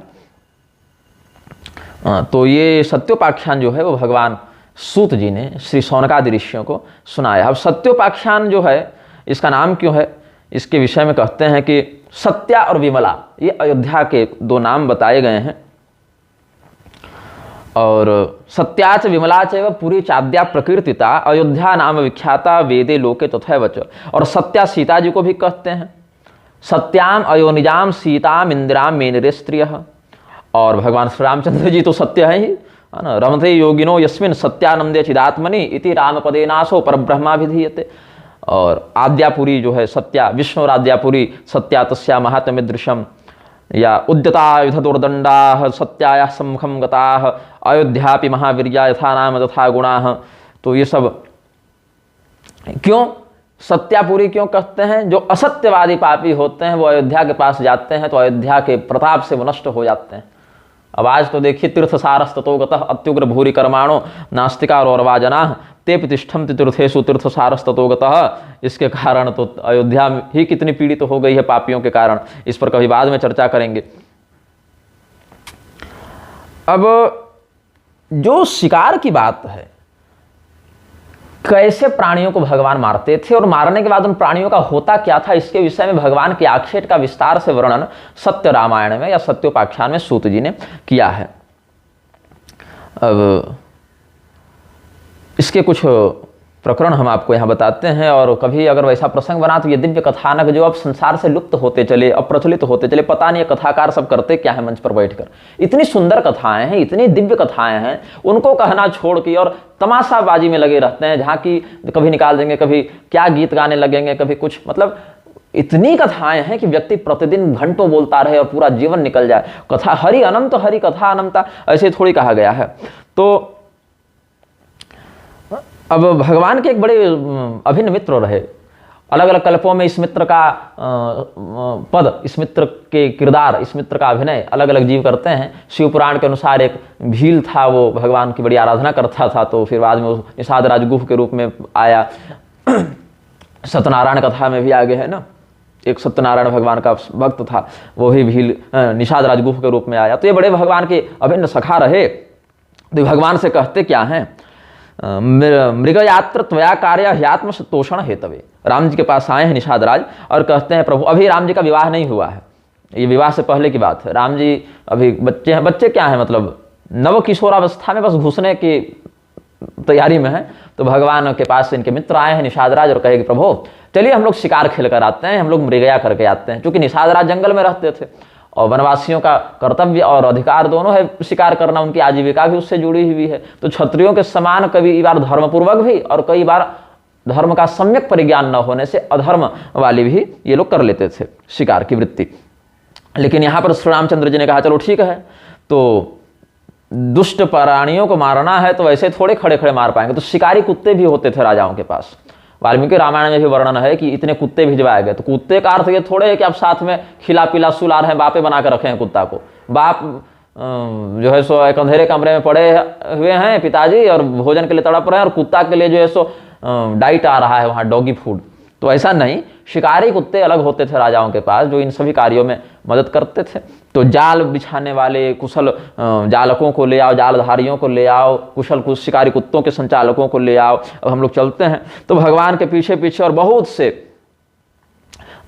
तो ये सत्योपाख्यान जो है वो भगवान सूत जी ने श्री शौनकादि ऋषियों को सुनाया। अब सत्योपाख्यान जो है, इसका नाम क्यों है, इसके विषय में कहते हैं कि सत्या और विमला, ये अयोध्या के 2 नाम बताए गए हैं। और सत्याच विमलाच एवं पुरी चाद्या प्रकीर्तिता अयोध्या नाम विख्याता वेदे लोके तथैव च। और सत्या सीता जी को भी कहते हैं। सत्याम अयोनिजाम सीताम इंदिराम मेनरे स्त्रियः। और भगवान श्री रामचंद्र जी तो सत्य है ही, है ना। रमते योगिनो यस्मिन सत्यानंदे चिदात्मनि इति रामपदे नासो परब्रह्माभिधीयते। और आद्यापुरी जो है सत्या, विष्णुराद्यापुरी सत्या तस्या महात्म्यदृशम, या उद्यता युध दुर्दंडा सत्याया सम्मुखम गताः अयोध्यापि महावीर्या यथा नाम तथा गुणाः। तो ये सब क्यों सत्यापुरी क्यों कहते हैं? जो असत्यवादी पापी होते हैं वो अयोध्या के पास जाते हैं तो अयोध्या के प्रताप से वो नष्ट हो जाते हैं। अब आज तो देखिए तीर्थसारस्ततो गतः अत्युग्र भूरि कर्माणो नास्तिका और जनाः ते प्रतिष्ठन्ति तीर्थेषु तीर्थसारस्ततो गतः। इसके कारण तो अयोध्या ही कितनी पीड़ित हो गई है पापियों के कारण, इस पर कभी बाद में चर्चा करेंगे। अब जो शिकार की बात है, कैसे प्राणियों को भगवान मारते थे और मारने के बाद उन प्राणियों का होता क्या था, इसके विषय में भगवान के आक्षेप का विस्तार से वर्णन सत्य रामायण में या सत्योपाख्यान में सूत जी ने किया है। अब इसके कुछ प्रकरण हम आपको यहाँ बताते हैं, और कभी अगर वैसा प्रसंग बना तो ये दिव्य कथानक जो अब संसार से लुप्त होते चले, अप्रचलित होते चले, पता नहीं ये कथाकार सब करते क्या है मंच पर बैठकर। इतनी सुंदर कथाएं हैं, इतनी दिव्य कथाएं हैं, उनको कहना छोड़ के और तमाशाबाजी में लगे रहते हैं, जहाँ की कभी निकाल देंगे, कभी क्या गीत गाने लगेंगे, कभी कुछ, मतलब इतनी कथाएं हैं कि व्यक्ति प्रतिदिन घंटों बोलता रहे और पूरा जीवन निकल जाए। कथा हरि अनंत, हरि कथा अनंता, ऐसे थोड़ी कहा गया है। तो अब भगवान के एक बड़े अभिन्न मित्र रहे, अलग अलग कल्पों में इस मित्र का पद, इस मित्र के किरदार, इस मित्र का अभिनय अलग अलग जीव करते हैं। शिव पुराण के अनुसार एक भील था, वो भगवान की बड़ी आराधना करता था, तो फिर बाद में वो निषाद राजगुह के रूप में आया। सत्यनारायण कथा में भी आगे है ना, एक सत्यनारायण भगवान का भक्त था, वो ही भील निषाद राजगुह के रूप में आया। तो ये बड़े भगवान के अभिन्न सखा रहे। तो भगवान से कहते क्या हैं, मृगयात्र त्वया कार्य ह्यात्म तोषण हेतवे। राम जी के पास आए हैं निषाद राज और कहते हैं प्रभु, अभी राम जी का विवाह नहीं हुआ है, ये विवाह से पहले की बात है। राम जी अभी बच्चे हैं, बच्चे क्या है मतलब नव किशोरावस्था में बस घुसने की तैयारी में है। तो भगवान के पास इनके मित्र आए हैं निषाद राज और कहे कि प्रभु चलिए हम लोग शिकार खेल कर आते हैं, हम लोग मृगया करके आते हैं। क्योंकि निषाद राज जंगल में रहते थे और वनवासियों का कर्तव्य और अधिकार दोनों है शिकार करना, उनकी आजीविका भी उससे जुड़ी हुई है। तो क्षत्रियों के समान कई बार धर्मपूर्वक भी और कई बार धर्म का सम्यक परिज्ञान न होने से अधर्म वाली भी ये लोग कर लेते थे शिकार की वृत्ति। लेकिन यहाँ पर श्री रामचंद्र जी ने कहा चलो ठीक है, तो दुष्ट प्राणियों को मारना है तो वैसे थोड़े खड़े खड़े मार पाएंगे। तो शिकारी कुत्ते भी होते थे राजाओं के पास। वाल्मीकि रामायण में भी वर्णन है कि इतने कुत्ते भिजवाए गए। तो कुत्ते का अर्थ ये थोड़े है कि आप साथ में खिला पिला सुला रहे हैं, बापे बना कर रखे हैं कुत्ता को। बाप जो है सो एक अंधेरे कमरे में पड़े हुए हैं पिताजी और भोजन के लिए तड़प रहे हैं, और कुत्ता के लिए जो है सो डाइट आ रहा है वहाँ, डॉगी फूड। तो ऐसा नहीं, शिकारी कुत्ते अलग होते थे राजाओं के पास जो इन सभी कार्यों में मदद करते थे। तो जाल बिछाने वाले कुशल जालकों को ले आओ, जालधारियों को ले आओ, कुशल शिकारी कुत्तों के संचालकों को ले आओ। अब हम लोग चलते हैं तो भगवान के पीछे पीछे और बहुत से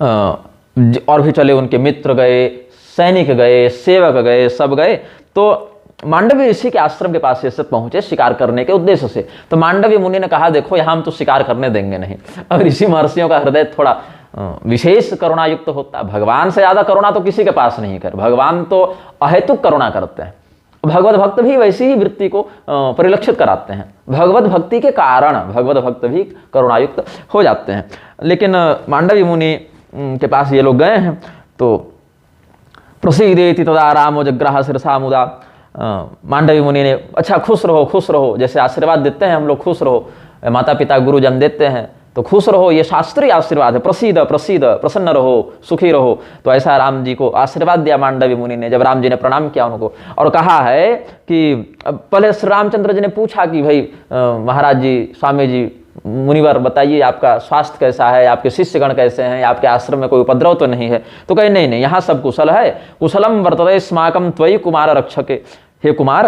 और भी चले, उनके मित्र गए, सैनिक गए, सेवक गए, सब गए। तो मांडवी ऋषि के आश्रम के पास से पहुंचे शिकार करने के उद्देश्य से। तो मांडवी मुनि ने कहा देखो यहाँ हम तो शिकार करने देंगे नहीं। अब ऋषि महर्षियों का हृदय थोड़ा विशेष करुणा युक्त होता है। भगवान से ज़्यादा करुणा तो किसी के पास नहीं कर, भगवान तो अहेतुक करुणा करते हैं। भगवत भक्त भी वैसी ही वृत्ति को परिलक्षित कराते हैं। भगवत भक्ति के कारण भगवत भक्त भी करुणायुक्त हो जाते हैं। लेकिन मांडवी मुनि के पास ये लोग गए हैं तो प्रसीदेति तदा रामो जग्राह शिरसा मुदा। मांडवी मुनि ने अच्छा खुश रहो, जैसे आशीर्वाद देते हैं हम लोग, खुश रहो, माता पिता गुरुजन देते हैं तो खुश रहो, ये शास्त्रीय आशीर्वाद है, प्रसीद प्रसन्न रहो, सुखी रहो। तो ऐसा राम जी को आशीर्वाद दिया मांडवी मुनि ने जब राम जी ने प्रणाम किया उनको, और कहा है कि पहले श्री रामचंद्र जी ने पूछा कि भाई महाराज जी, स्वामी जी, मुनिवर बताइए आपका स्वास्थ्य कैसा है, आपके शिष्यगण कैसे हैं, आपके आश्रम में कोई उपद्रव तो नहीं है। तो कहे नहीं, यहाँ सब कुशल है, कुशलम वर्तते स्माकम त्वयि कुमार रक्षके। हे कुमार,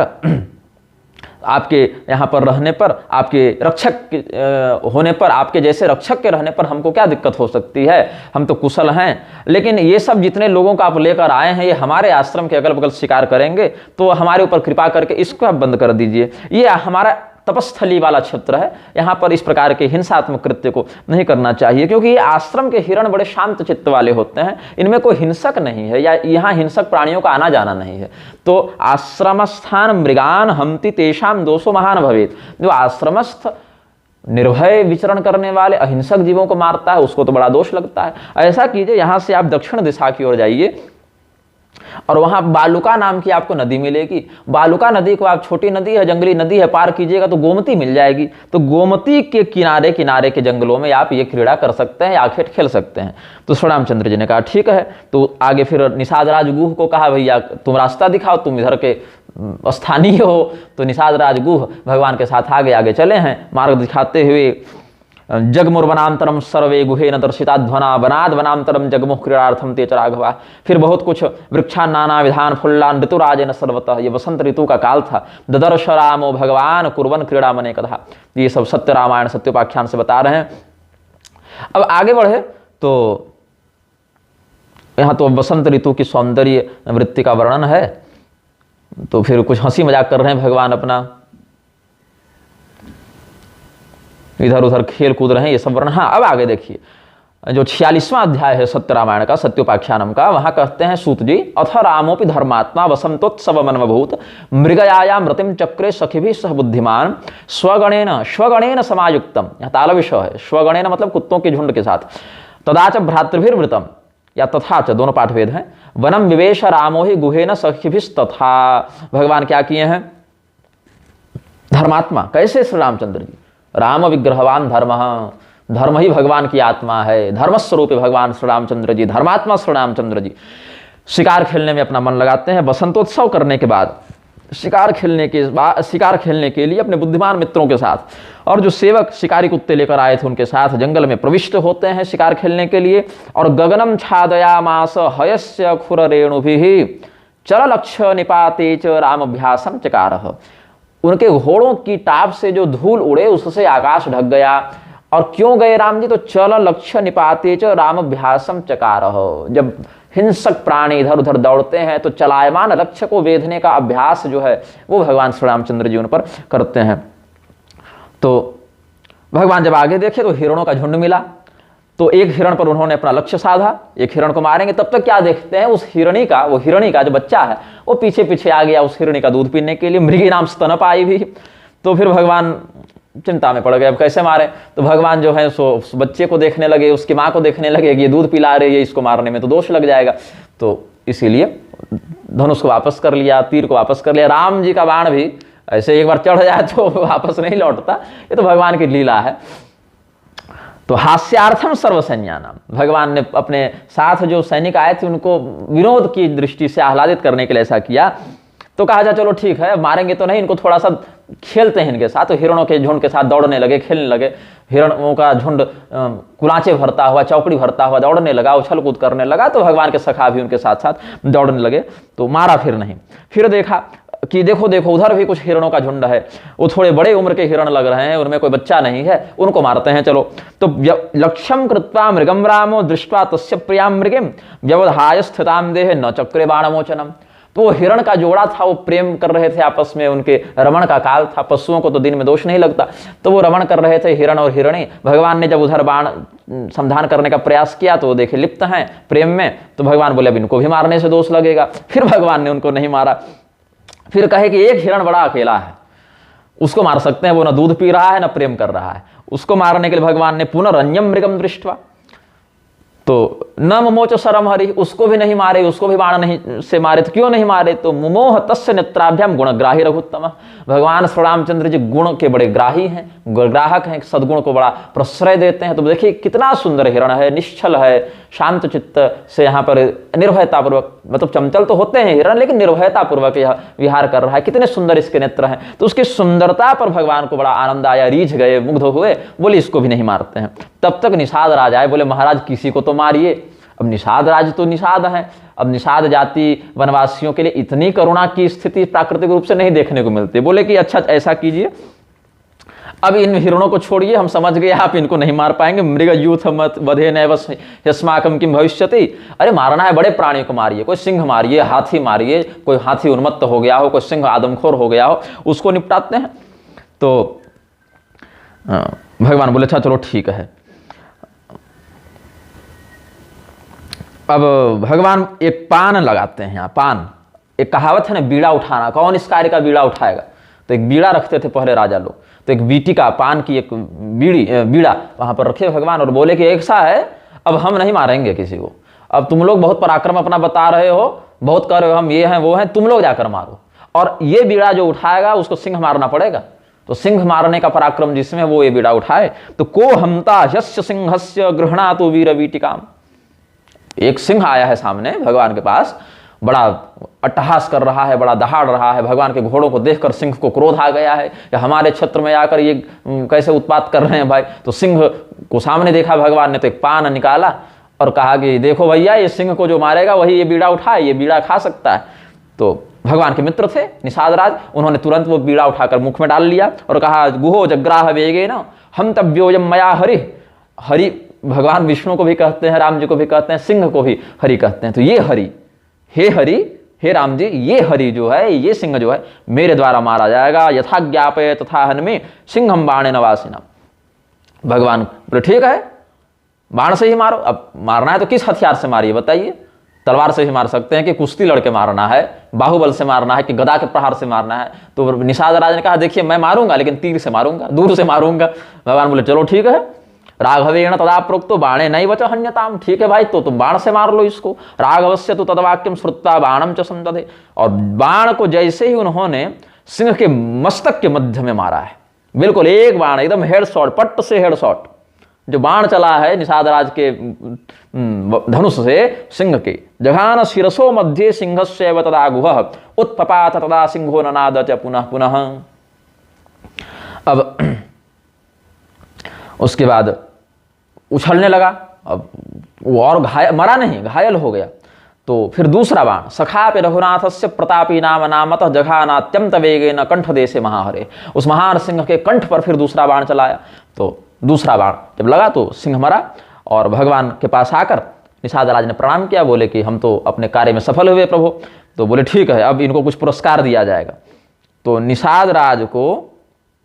आपके यहाँ पर रहने पर, आपके रक्षक होने पर, आपके जैसे रक्षक के रहने पर हमको क्या दिक्कत हो सकती है, हम तो कुशल हैं। लेकिन ये सब जितने लोगों को आप लेकर आए हैं ये हमारे आश्रम के अगल बगल शिकार करेंगे, तो हमारे ऊपर कृपा करके इसको आप बंद कर दीजिए। ये हमारा तपस्थली वाला क्षेत्र है, यहाँ पर इस प्रकार के हिंसात्मक कृत्य को नहीं करना चाहिए, क्योंकि ये आश्रम के हिरण बड़े शांत चित्त वाले होते हैं, इनमें कोई हिंसक नहीं है या यहाँ हिंसक प्राणियों का आना जाना नहीं है। तो आश्रमस्थान मृगान हमति तेषाम दोषो महान भवेत। जो आश्रमस्थ निर्भय विचरण करने वाले अहिंसक जीवों को मारता है उसको तो बड़ा दोष लगता है। ऐसा कीजिए, यहाँ से आप दक्षिण दिशा की ओर जाइए और वहां बालुका नाम की आपको नदी मिलेगी। बालुका नदी को आप, छोटी नदी है, जंगली नदी है, पार कीजिएगा तो गोमती मिल जाएगी। तो गोमती के किनारे किनारे के जंगलों में आप ये क्रीड़ा कर सकते हैं, आखेट खेल सकते हैं। तो श्री रामचंद्र जी ने कहा ठीक है। तो आगे फिर निषाद राज गुह को कहा भैया तुम रास्ता दिखाओ, तुम इधर के स्थानीय हो। तो निषाद राज गुह भगवान के साथ आगे आगे चले हैं मार्ग दिखाते हुए। जगमुर वनांतरम सर्वे गुहे न दर्शिताध्वना वनाद वनांतरम जगमुह क्रीड़ार्थम तेज राघवा। फिर बहुत कुछ वृक्षान नाना विधान फुल्लान ऋतुराज न सर्वतः, ये वसंत ऋतु का काल था। ददर्श रामो भगवान कुर्बन क्रीड़ा मने कथा। ये सब सत्य रामायण सत्योपाख्यान से बता रहे हैं। अब आगे बढ़े तो यहाँ तो वसंत ऋतु की सौंदर्य वृत्ति का वर्णन है, तो फिर कुछ हंसी मजाक कर रहे हैं भगवान अपना, इधर उधर खेल कूद रहे हैं, ये सब वर्णन। हाँ, अब आगे देखिए जो 46वां अध्याय है सत्य रामायण का, सत्योपाख्यानम का, वहां कहते हैं सूत जी, अथ रामोपि धर्मात्मा वसंतोत्सव मनमभूत मृगयायाम रतिम चक्रे सखिभिः सह बुद्धिमान स्वगणेन समायुक्तम। यहाँ ताल विषय है, स्वगणेन मतलब कुत्तों के झुंड के साथ। तदाच भ्रातृभिर्वृतम या तथा च, दोनों पाठ भेद हैं। वनम विवेश रामो ही गुहेन सखिभिस्तथा। भगवान क्या किए हैं, धर्मात्मा। कैसे श्री रामचंद्र जी, राम विग्रहवान धर्म ही भगवान की आत्मा है, धर्मस्वरूप भगवान श्री रामचंद्र जी, धर्मात्मा श्री रामचंद्र जी। शिकार खेलने में अपना मन लगाते हैं। बसंतोत्सव करने के बाद शिकार खेलने के लिए अपने बुद्धिमान मित्रों के साथ, और जो सेवक शिकारी कुत्ते लेकर आए थे उनके साथ जंगल में प्रविष्ट होते हैं शिकार खेलने के लिए। और गगनम छादयामास हयस्य खुर रेणुभिः चल लक्ष्य निपाते च रामभ्यासम चकारः। उनके घोड़ों की टाप से जो धूल उड़े उससे आकाश ढक गया। और क्यों गए राम जी, तो चल लक्ष्य निपाते च रामभ्यासम चकारः। जब हिंसक प्राणी इधर उधर दौड़ते हैं तो चलायमान लक्ष्य को वेधने का अभ्यास जो है वो भगवान श्री रामचंद्र जी उन पर करते हैं। तो भगवान जब आगे देखे तो हिरणों का झुंड मिला, तो एक हिरण पर उन्होंने अपना लक्ष्य साधा, एक हिरण को मारेंगे। तब तक क्या देखते हैं, उस हिरणी का जो बच्चा है वो पीछे पीछे आ गया उस हिरणी का दूध पीने के लिए। मृगी नाम स्तनपायी भी। तो फिर भगवान चिंता में पड़ गए, अब कैसे मारे। तो भगवान जो है सो उस बच्चे को देखने लगे, उसकी माँ को देखने लगे कि ये दूध पिला रही है, इसको मारने में तो दोष लग जाएगा। तो इसीलिए धनुष को वापस कर लिया, तीर को वापस कर लिया। राम जी का बाण भी ऐसे एक बार चढ़ जाए तो वापस नहीं लौटता, ये तो भगवान की लीला है। तो हास्यार्थम सर्वसैन्यानाम, भगवान ने अपने साथ जो सैनिक आए थे उनको विनोद की दृष्टि से आह्लादित करने के लिए ऐसा किया। तो कहा जा चलो ठीक है, मारेंगे तो नहीं, इनको थोड़ा सा खेलते हैं इनके साथ। तो हिरणों के झुंड के साथ दौड़ने लगे, खेलने लगे। हिरणों का झुंड कुलाचे भरता हुआ, चौकड़ी भरता हुआ दौड़ने लगा, उछल कूद करने लगा। तो भगवान के सखा भी उनके साथ साथ दौड़ने लगे। तो मारा फिर नहीं, फिर देखा कि देखो उधर भी कुछ हिरणों का झुंड है, वो थोड़े बड़े उम्र के हिरण लग रहे हैं, उनमें कोई बच्चा नहीं है, उनको मारते हैं चलो। तो लक्ष्यम कृत्वा मृगम रामो दृष्ट्वा तस्य प्रियां मृगिम व्यवधाय स्थितां देहे न चक्रे बाणमोचनम। तो वो हिरण का जोड़ा था, वो प्रेम कर रहे थे आपस में, उनके रमण का काल था। पशुओं को तो दिन में दोष नहीं लगता, तो वो रमण कर रहे थे हिरण और हिरणी। भगवान ने जब उधर बाण समाधान करने का प्रयास किया तो वो देखे लिप्त हैं प्रेम में, तो भगवान बोले अब इनको भी मारने से दोष लगेगा। फिर भगवान ने उनको नहीं मारा। फिर कहे कि एक हिरण बड़ा अकेला है, उसको मार सकते हैं, वो ना दूध पी रहा है ना प्रेम कर रहा है। उसको मारने के लिए भगवान ने पुनरन्यम मृगम दृष्टवा, तो न ममोच शरम हरि, उसको भी नहीं मारे, उसको भी बाण नहीं से मारे। तो क्यों नहीं मारे? तो मुमोह तस्य नेत्राभ्याम गुणग्राही रघुत्तम। भगवान श्री रामचंद्र जी गुण के बड़े ग्राही हैं, ग्राहक हैं, सद्गुण को बड़ा प्रश्रय देते हैं। तो देखिए कितना सुंदर हिरण है, निश्चल है, शांत चित्त से यहाँ पर निर्भयतापूर्वक, मतलब चंचल तो होते हैं हिरण लेकिन निर्भयतापूर्वक यह विहार कर रहा है। कितने सुंदर इसके नेत्र हैं। तो उसकी सुंदरता पर भगवान को बड़ा आनंद आया, रीझ गए, मुग्ध हुए, बोले इसको भी नहीं मारते हैं। तब तक निषाद राज आए, बोले महाराज किसी को तो मारिए। अब निषाद राज तो निषाद है, अब निषाद जाति वनवासियों के लिए इतनी करुणा की स्थिति प्राकृतिक रूप से नहीं देखने को मिलती। बोले कि अच्छा ऐसा कीजिए, अब इन हिरणों को छोड़िए, हम समझ गए आप इनको नहीं मार पाएंगे। मृग यूथ मत वधे नैव यस्माकं किम भविष्यति। अरे मारना है बड़े प्राणी को मारिए, कोई सिंह मारिए, हाथी मारिए, कोई हाथी उन्मत्त हो गया हो, कोई सिंह आदमखोर हो गया हो, उसको निपटाते हैं। तो भगवान बोले अच्छा चलो ठीक है। अब भगवान एक पान लगाते हैं यहाँ, पान, एक कहावत है ना बीड़ा उठाना, कौन इस कार्य का बीड़ा उठाएगा। तो एक बीड़ा रखते थे पहले राजा लोग, तो एक बीटी का पान की एक बीड़ा वहां पर रखे भगवान और बोले कि ऐसा है अब हम नहीं मारेंगे किसी को, अब तुम लोग बहुत पराक्रम अपना बता रहे हो, बहुत कर रहे हो, हम ये हैं वो हैं, तुम लोग जाकर मारो, और ये बीड़ा जो उठाएगा उसको सिंह मारना पड़ेगा। तो सिंह मारने का पराक्रम जिसमें वो ये बीड़ा उठाए। तो को हमता यस्य सिंहस्य गृह्णातु वीर वीटिकाम। एक सिंह आया है सामने भगवान के पास, बड़ा अट्टहास कर रहा है, बड़ा दहाड़ रहा है। भगवान के घोड़ों को देखकर सिंह को क्रोध आ गया है कि हमारे क्षेत्र में आकर ये कैसे उत्पात कर रहे हैं भाई। तो सिंह को सामने देखा भगवान ने, तो एक पान निकाला और कहा कि देखो भैया ये सिंह को जो मारेगा वही ये बीड़ा उठाए, ये बीड़ा खा सकता है। तो भगवान के मित्र थे निषाद राज, उन्होंने तुरंत वो बीड़ा उठाकर मुख में डाल लिया और कहा गुहो जग्राह वेगेन हम तव्योयम मया हरि। हरि भगवान विष्णु को भी कहते हैं, राम जी को भी कहते हैं, सिंह को भी हरि कहते हैं। तो ये हरि, हे हरि, हे राम जी, ये हरि जो है, ये सिंह जो है मेरे द्वारा मारा जाएगा। यथा ज्ञापय तथा हनमे सिंहम बाणे नवासिना। भगवान बोले ठीक है बाण से ही मारो। अब मारना है तो किस हथियार से मारिए बताइए। तलवार से ही मार सकते हैं कि कुश्ती लड़के मारना है, बाहुबल से मारना है कि गदा के प्रहार से मारना है। तो निषाद राज ने कहा देखिए मैं मारूंगा लेकिन तीर से मारूंगा, दूर से मारूंगा। भगवान बोले चलो ठीक है। राघवेण तदा प्रोक्तो बाणे नैव च हन्यताम। ठीक है भाई तो तुम बाण से मार लो इसको। राघवस्य तो तदवाक्यम श्रुत्वा बाणम च संदधे। और बाण को जैसे ही उन्होंने सिंह के मस्तक के मध्य में मारा है, बिल्कुल एक बाण एकदम हेड शॉट, पट्ट से हेड शॉट जो बाण चला है निषाद राज के धनुष से सिंह के। जघान शिरसो मध्य सिंहस्यैव तदा गुहः उत्पपात तदा सिंहो ननाद च पुनः पुनः। अब उसके बाद उछलने लगा। अब वो और घायल, मरा नहीं, घायल हो गया। तो फिर दूसरा बाण सखापि रघुनाथस्य प्रतापी नाम नामतः जघानात्यंत वेगेन कंठ देशे महाहरे। उस महान सिंह के कंठ पर फिर दूसरा बाण चलाया। तो दूसरा बाण जब लगा तो सिंह मरा और भगवान के पास आकर निषाद राज ने प्रणाम किया, बोले कि हम तो अपने कार्य में सफल हुए प्रभु। तो बोले ठीक है अब इनको कुछ पुरस्कार दिया जाएगा। तो निषाद राज को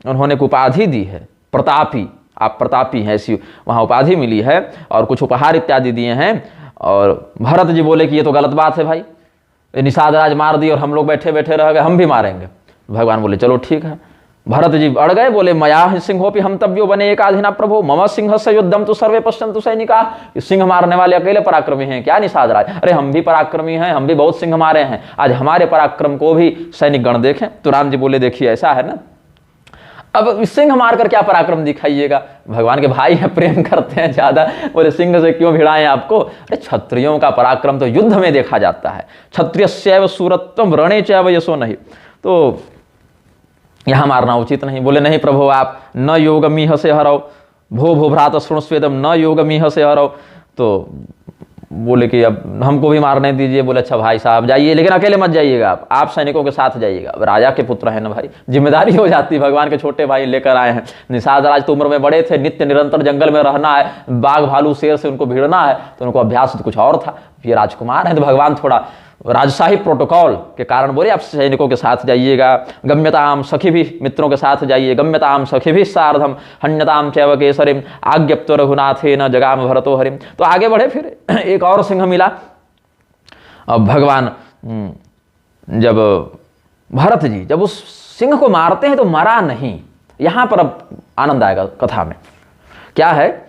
उन्होंने एक उपाधि दी है, प्रतापी, आप प्रतापी हैं ऐसी वहाँ उपाधि मिली है और कुछ उपहार इत्यादि दिए हैं। और भरत जी बोले कि ये तो गलत बात है भाई, निषाद राज मार दी और हम लोग बैठे बैठे रह गए, हम भी मारेंगे। भगवान बोले चलो ठीक है। भरत जी अड़ गए, बोले मया सिंहोपि हम तव्यो बने एकाधिना प्रभु मम सिंह से युद्धम तो सर्वे पश्यन्तु सैनिका। सिंह मारने वाले अकेले पराक्रमी हैं क्या निषाद राज? अरे हम भी पराक्रमी हैं, हम भी बहुत सिंह मारे हैं, आज हमारे पराक्रम को भी सैनिक गण देखें। तो राम जी बोले देखिए ऐसा है ना, अब सिंह मारकर क्या पराक्रम दिखाइएगा? भगवान के भाई हैं, प्रेम करते हैं ज्यादा, बोले सिंह से क्यों भिड़ाएं आपको? अरे क्षत्रियों का पराक्रम तो युद्ध में देखा जाता है। क्षत्रियस्यैव शूरत्वम रणे चैव यशो नहीं। तो यहाँ मारना उचित नहीं। बोले नहीं प्रभु आप न योगमीह से हरौ भो भो भ्रात शृणुस्वेदम न योगमीह से हरौ। तो बोले कि अब हमको भी मारने दीजिए। बोले अच्छा भाई साहब जाइए लेकिन अकेले मत जाइएगा, आप सैनिकों के साथ जाइएगा। अब राजा के पुत्र हैं ना भाई, जिम्मेदारी हो जाती है। भगवान के छोटे भाई लेकर आए हैं। निषाद राज तो उम्र में बड़े थे, नित्य निरंतर जंगल में रहना है, बाघ भालू शेर से उनको भिड़ना है, तो उनको अभ्यास तो कुछ और था। ये राजकुमार है तो भगवान थोड़ा राजशाही प्रोटोकॉल के कारण बोले आप सैनिकों के साथ जाइएगा। गम्यताम सखी भी, मित्रों के साथ जाइए। गम्यताम सखी भी सार्धम हन्यताम चैव केसरिम आज्ञप्त रघुनाथे न जगाम भरतो हरिम। तो आगे बढ़े, फिर एक और सिंह मिला। अब भगवान जब भरत जी जब उस सिंह को मारते हैं तो मरा नहीं। यहां पर अब आनंद आएगा कथा में। क्या है?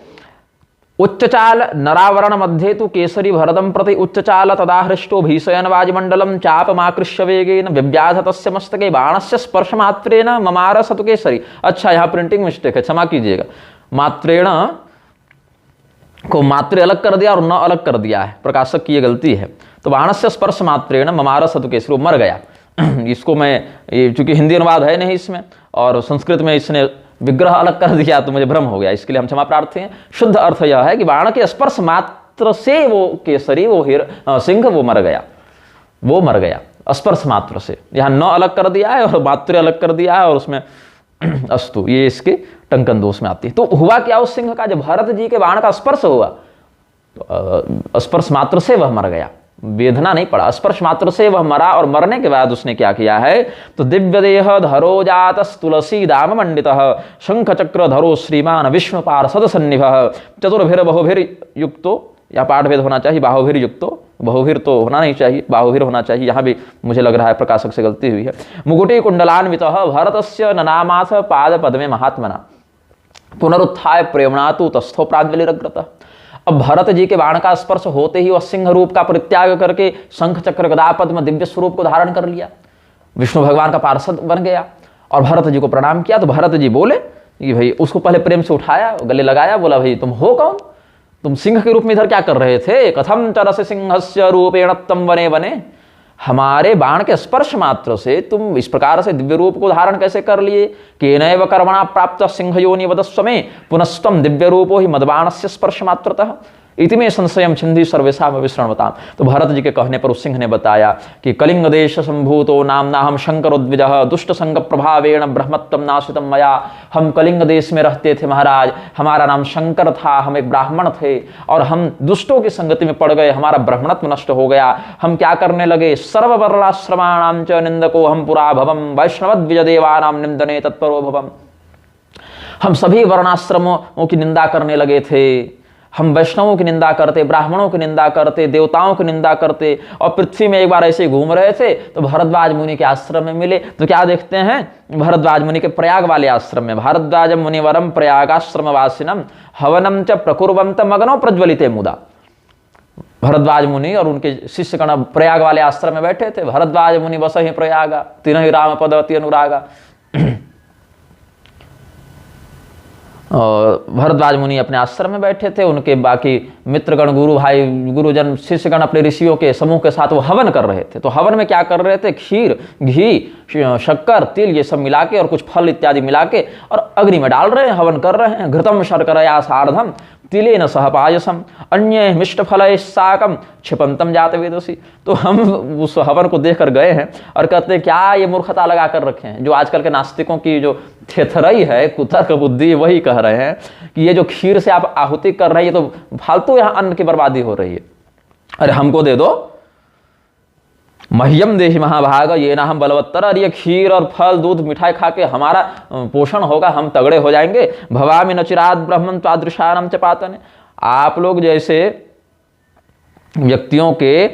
उच्चचाल नरावरण मध्ये तु केसरी भरतम प्रति उच्चचाल तदा हृष्टो भीषयन वाजिमंडलम चापमाकृष्य वेगेन विव्याध तस्य मस्तके बाणस्य स्पर्श मात्रेण ममार सतु केसरी। अच्छा, यहाँ प्रिंटिंग मिस्टेक है, क्षमा कीजिएगा। मात्रेण को मात्रे अलग कर दिया और न अलग कर दिया है, प्रकाशक की ये गलती है। तो बाणस्य स्पर्श मात्रेण ममार सतु केसरी, वो मर गया। इसको मैं, चूंकि हिंदी अनुवाद है नहीं इसमें और संस्कृत में इसने विग्रह अलग कर दिया तो मुझे भ्रम हो गया, इसके लिए हम क्षमा प्रार्थी हैं। शुद्ध अर्थ यह है कि बाण के स्पर्श मात्र से वो केसरी, वो सिंह वो मर गया, वो मर गया स्पर्श मात्र से। यहाँ न अलग कर दिया है और मात्र अलग कर दिया है और उसमें अस्तु, ये इसके टंकन दोष में आती है। तो हुआ क्या उस सिंह का? जब भरत जी के बाण का स्पर्श हुआ तो स्पर्श मात्र से वह मर गया, वेदना नहीं पड़ा, स्पर्श मात्र से वह मरा। और मरने के बाद उसने क्या किया है? तो दिव्य देह धरो जात तुलसी दाम मंडित शंख चक्र धरो श्रीमान विष्णु पार्षद सन्निभ चतुर्भिर बहुभिर युक्तो, या पाठ भेद होना चाहिए बाहुभिर युक्तो, बहुभिर तो होना नहीं चाहिए, बाहुभिर होना चाहिए। यहाँ भी मुझे लग रहा है प्रकाशक से गलती हुई है। मुकुटी कुंडलान्वित भरतस्य ननामाथ पाद पद्मे महात्मना पुनरुत्थाय प्रेमणा तु तस्थो प्राग्वलिरग्रतः। अब भरत जी के बाण का स्पर्श होते ही वह सिंह रूप का परित्याग करके शंख चक्र गदा पद्म दिव्य स्वरूप को धारण कर लिया, विष्णु भगवान का पार्षद बन गया और भरत जी को प्रणाम किया। तो भरत जी बोले कि भाई, उसको पहले प्रेम से उठाया, गले लगाया, बोला भाई तुम हो कौन? तुम सिंह के रूप में इधर क्या कर रहे थे? कथम चरस सिंहस्य रूपेण तम वने वने, हमारे बाण के स्पर्श मात्र से तुम इस प्रकार से दिव्य रूप को धारण कैसे कर लिए? केनैव कर्मणा प्राप्त सिंह योनि वदस्व मे पुनस्तम दिव्य रूपो ही मदबाणस्य स्पर्श मात्रतः इति में संशयम छिंदी सर्वेशा विश्रणवताम। तो भरत जी के कहने पर उस सिंह ने बताया कि कलिंग देश संभूतो नामना हम शंकरोद्विज दुष्ट संग प्रभावेण ब्रह्मत्वम नाशितम मया। हम कलिंग देश में रहते थे महाराज, हमारा नाम शंकर था, हम एक ब्राह्मण थे और हम दुष्टों की संगति में पड़ गए, हमारा ब्राह्मणत्व नष्ट हो गया। हम क्या करने लगे? सर्ववर्णाश्रमाणाम च निंदको हम पुरा भवम वैष्णवद्विज देवानाम निंदने तत्परो भवम। हम सभी वर्णाश्रमों की निंदा करने लगे थे, हम वैष्णवों की निंदा करते, ब्राह्मणों की निंदा करते, देवताओं की निंदा करते। और पृथ्वी में एक बार ऐसे घूम रहे थे तो भरद्वाज मुनि के आश्रम में मिले। तो क्या देखते हैं? भरद्वाज मुनि के प्रयाग वाले आश्रम में, भारद्वाज मुनिवरम प्रयागाश्रम वासिनम हवनम च प्रकुर्वंत मगनो प्रज्वलिते मुदा। भरद्वाज मुनि और उनके शिष्यगण प्रयाग वाले आश्रम में बैठे थे। भरद्वाज मुनि बस ही प्रयागा तिनहि राम पद अति अनुरागा। और भरद्वाज मुनि अपने आश्रम में बैठे थे, उनके बाकी मित्रगण, गुरु भाई, गुरुजन, शिष्यगण अपने ऋषियों के समूह के साथ वो हवन कर रहे थे। तो हवन में क्या कर रहे थे? खीर, घी, शक्कर, तिल ये सब मिला के और कुछ फल इत्यादि मिला के और अग्नि में डाल रहे हैं, हवन कर रहे हैं। घृतम शर्करया सार्धम तिलेन सह पायसम अन्य मिष्ट फल साकम क्षिपंतम जात वेदसी। तो हम उस हवन को देख कर गए हैं और कहते हैं क्या ये मूर्खता लगा कर रखे हैं। जो आजकल के नास्तिकों की जो थेथरई है, कुतर्क बुद्धि, वही कह रहे हैं कि ये जो खीर से आप आहुति कर रहे हैं ये तो फालतू यहाँ अन्न की बर्बादी हो रही है। अरे हमको दे दो, मह्यम देहि महाभाग ये ना हम बलवत्तर। और ये खीर और फल दूध मिठाई खा के हमारा पोषण होगा, हम तगड़े हो जाएंगे। भवामि न चिराद ब्रह्मन् त्वादृशानां च पातने। आप लोग जैसे व्यक्तियों के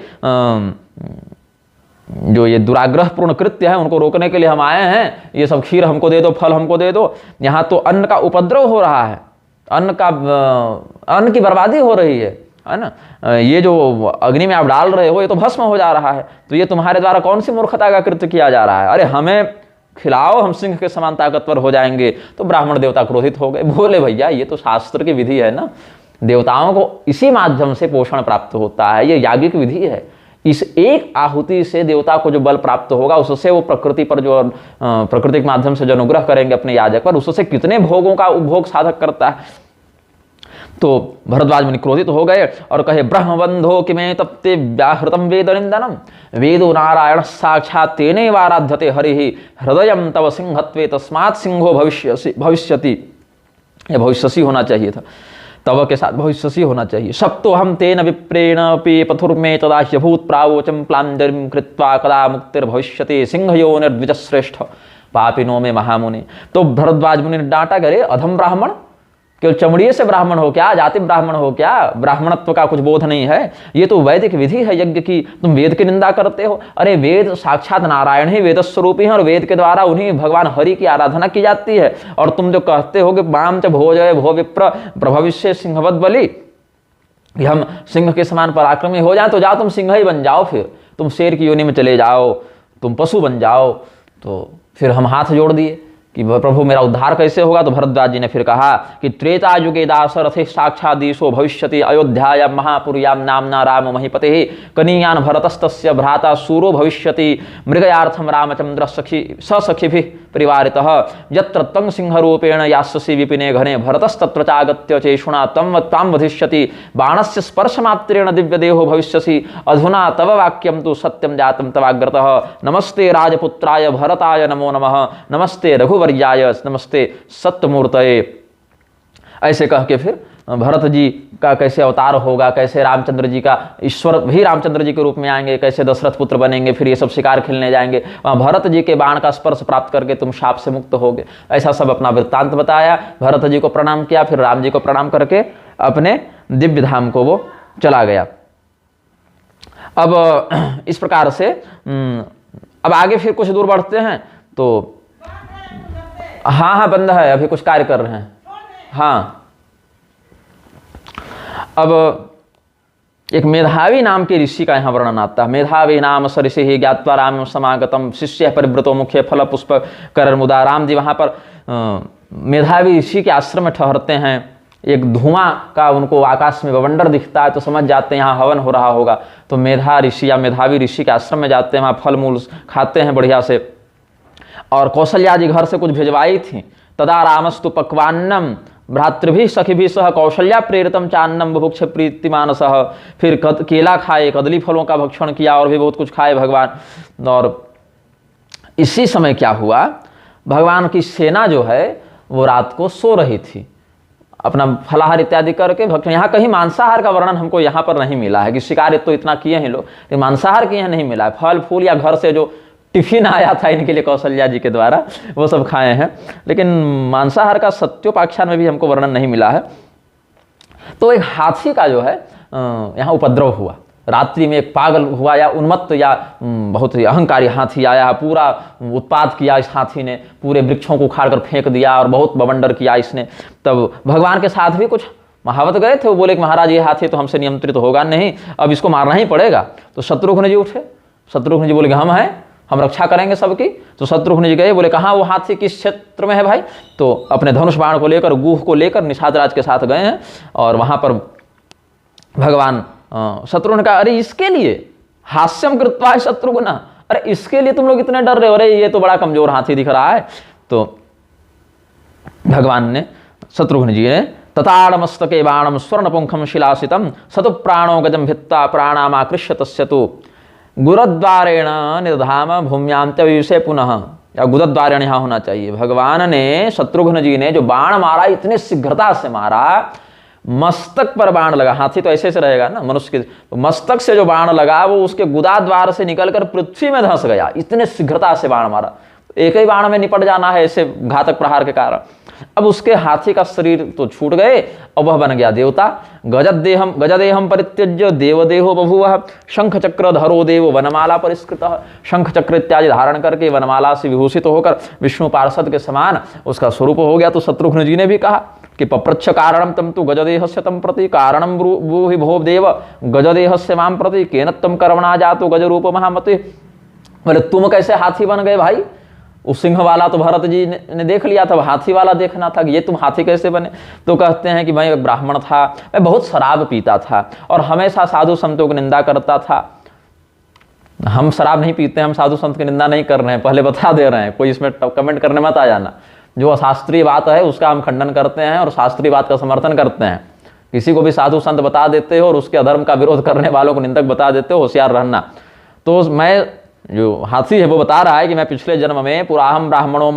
जो ये दुराग्रह पूर्ण कृत्य है उनको रोकने के लिए हम आए हैं। ये सब खीर हमको दे दो, फल हमको दे दो। यहाँ तो अन्न का उपद्रव हो रहा है, अन्न की बर्बादी हो रही है ना। ये जो अग्नि में आप डाल रहे हो ये तो भस्म हो जा रहा है। तो ये तुम्हारे द्वारा कौन सी मूर्खता का कृत्य किया जा रहा है? अरे हमें खिलाओ, हम सिंह के समान ताकतवर हो जाएंगे। तो ब्राह्मण देवता क्रोधित हो गए, बोले भैया ये तो शास्त्र की विधि है ना, देवताओं को इसी माध्यम से पोषण प्राप्त होता है, ये याज्ञिक विधि है। इस एक आहुति से देवता को जो बल प्राप्त होगा उससे वो प्रकृति पर जो प्रकृति के माध्यम से जो अनुग्रह करेंगे अपने याजक पर, उससे कितने भोगों का उपभोग साधक करता है। तो भरद्वाज मुनि क्रोधित हो गए और कहे ब्रह्मबंधो किमे तप्ते व्याहृतम वेद निंदनम वेदो नारायण साक्षात तेने वाराध्यते हरि हृदयम तव सिंहत्वे तस्मात् सिंहो भविष्यति। यह भविष्यसी होना चाहिए था। तव के साथ भविष्यसि होना चाहिए। सप्तो हम तेन विप्रेण पे पथुर्मे तदाश्य भूत प्रावोचम प्लांजरिम कृत्वा कदा मुक्तिर्भविष्यति सिंहयो निर्द्विजश्रेष्ठ पापिनो में महामुनि। तो भरद्वाज मुनि ने डांटा, करे अधम ब्राह्मण, केवल चमड़िए से ब्राह्मण हो क्या, जाति ब्राह्मण हो क्या, ब्राह्मणत्व का कुछ बोध नहीं है, ये तो वैदिक विधि है यज्ञ की, तुम वेद की निंदा करते हो। अरे वेद साक्षात नारायण ही वेद स्वरूपी हैं और वेद के द्वारा उन्हीं भगवान हरि की आराधना की जाती है। और तुम जो कहते हो कि माम च भोजय भो विप्र प्रभविष्य सिंहवद बलि, कि हम सिंह के समान पराक्रमी हो जाए, तो जाओ तुम सिंह ही बन जाओ, फिर तुम शेर की योनि में चले जाओ, तुम पशु बन जाओ। तो फिर हम हाथ जोड़ दिए कि प्रभु मेरा उद्धार कैसे होगा। तो भरद्वाज जी ने फिर कहा कि त्रेता युगे दासरथे साक्षादीशो भविष्यति अयोध्यायां महापुर्यां नामना राम महीपते कनीयान भरतस्तस्य भ्राता सूरो भविष्यति मृगयार्थम रामचंद्र सखिभिः परिवारितः यत्र तं सिंहरूपेण यास्यसि विपिने घने भरतस्तत्र चागत्य चेषुणा त्वां वधिष्यति बाणस्य स्पर्शमात्रेण दिव्यदेहो भविष्यसि अधुना तव वाक्यं तु सत्यं जातं तवाग्रतः नमस्ते राजपुत्राय भरताय नमो नमः नमस्ते रघुवर्याय नमस्ते सत्यमूर्तये। ऐसे कह के फिर भरत जी का कैसे अवतार होगा, कैसे रामचंद्र जी का ईश्वर भी रामचंद्र जी के रूप में आएंगे, कैसे दशरथ पुत्र बनेंगे, फिर ये सब शिकार खेलने जाएंगे, वहाँ भरत जी के बाण का स्पर्श प्राप्त करके तुम शाप से मुक्त होगे। ऐसा सब अपना वृत्तांत बताया, भरत जी को प्रणाम किया, फिर राम जी को प्रणाम करके अपने दिव्य धाम को वो चला गया। अब इस प्रकार से अब आगे फिर कुछ दूर बढ़ते हैं तो हाँ बंद है, अभी कुछ कार्य कर रहे हैं। हाँ, अब एक मेधावी नाम के ऋषि का यहाँ वर्णन आता है। मेधावी नाम स ऋषि ज्ञात्वा राम समागतम शिष्य परिव्रतो मुख्य फल पुष्प कर मुदा। राम जी वहाँ पर मेधावी ऋषि के आश्रम में ठहरते हैं। एक धुआं का उनको आकाश में बवंडर दिखता है तो समझ जाते हैं यहाँ हवन हो रहा होगा। तो मेधा ऋषि या मेधावी ऋषि के आश्रम में जाते हैं, वहाँ फल मूल खाते हैं बढ़िया से। और कौशल्या जी घर से कुछ भिजवाई थी। तदा रामस्तु पक्वान्नम भ्रातृभिः सखिभिः सह कौशल्या प्रेरितम चान्नम बुभुक्ष प्रीतिमानसः। फिर केला खाए, कदली फलों का भक्षण किया और भी बहुत कुछ खाए भगवान। और इसी समय क्या हुआ, भगवान की सेना जो है वो रात को सो रही थी, अपना फलाहार इत्यादि करके भक्षण। यहाँ कहीं मांसाहार का वर्णन हमको यहाँ पर नहीं मिला है कि शिकार तो इतना किए हैं लोग, लेकिन मांसाहार के यहाँ नहीं मिला है। फल फूल या घर से जो टिफिन आया था इनके लिए कौशल्या जी के द्वारा वो सब खाए हैं, लेकिन मांसाहार का सत्योपाख्यान में भी हमको वर्णन नहीं मिला है। तो एक हाथी का जो है यहाँ उपद्रव हुआ। रात्रि में एक पागल हुआ या उन्मत्त या बहुत ही अहंकारी हाथी आया, पूरा उत्पात किया इस हाथी ने, पूरे वृक्षों को उखाड़ कर फेंक दिया और बहुत बवंडर किया इसने। तब भगवान के साथ भी कुछ महावत गए थे, वो बोले कि महाराज ये हाथी तो हमसे नियंत्रित होगा नहीं, अब इसको मारना ही पड़ेगा। तो शत्रुघ्न जी उठे, शत्रुघ्न जी बोले कि हम हैं, हम रक्षा करेंगे सबकी। तो शत्रुघ्न जी गए, बोले कहाँ वो हाथी किस क्षेत्र में है भाई। तो अपने धनुष बाण को लेकर, गुह को लेकर निषाद राज के साथ गए हैं और वहाँ पर भगवान शत्रुघ्न का, अरे इसके लिए हास्यम कृत्वा शत्रुघ्न, अरे इसके लिए तुम लोग इतने डर रहे हो, अरे ये तो बड़ा कमजोर हाथी दिख रहा है। तो भगवान ने, शत्रुघ्न जी ने तताड़मस्तके बाणम स्वर्णपुंखम शिलासितम सतु प्राणो गजम भित्ता प्राणामाकृष्य तस्यतु गुरुद्वारेण निर्धाम भूम्यांत्यविषे पुनः, या गुरुद्वारेण यहाँ होना चाहिए। भगवान ने, शत्रुघ्न जी ने जो बाण मारा इतने शीघ्रता से मारा, मस्तक पर बाण लगा। हाथी तो ऐसे से रहेगा ना मनुष्य के, तो मस्तक से जो बाण लगा वो उसके गुदा द्वार से निकलकर पृथ्वी में धंस गया। इतने शीघ्रता से बाण मारा, एक ही बाण में निपट जाना है ऐसे घातक प्रहार के कारण। अब उसके हाथी का शरीर तो छूट गए और वह बन गया देवता। गजदेहम परित्यज्य देवदेहो बभुवः शंख चक्र धरो देव वनमाला परिष्कृतः। शंख चक्र इत्यादि धारण करके वनमाला से विभूषित होकर विष्णु पार्षद के समान उसका स्वरूप हो गया। तो शत्रुघ्न जी ने भी कहा कि पप्रच्छ कारणम तम तु गजदेहस्य तम प्रति कारणम ब्रूहि भो देव गजदेहस्य माम प्रति केन तम कर्मणा जातो गजरूप महामते। बोले तुम कैसे हाथी बन गए भाई, उस सिंह वाला तो भरत जी ने देख लिया था, हाथी वाला देखना था कि ये तुम हाथी कैसे बने। तो कहते हैं कि मैं ब्राह्मण था, मैं बहुत शराब पीता था और हमेशा साधु संतों की निंदा करता था। हम शराब नहीं पीते, हम साधु संत की निंदा नहीं कर रहे हैं, पहले बता दे रहे हैं, कोई इसमें कमेंट करने मत आ जाना। जो अशास्त्रीय बात है उसका हम खंडन करते हैं और शास्त्रीय बात का समर्थन करते हैं। किसी को भी साधु संत बता देते हो और उसके अधर्म का विरोध करने वालों को निंदक बता देते हो, होशियार रहना। तो मैं, जो हाथी है वो बता रहा है कि मैं पिछले जन्म में पुराहम ब्राह्मणों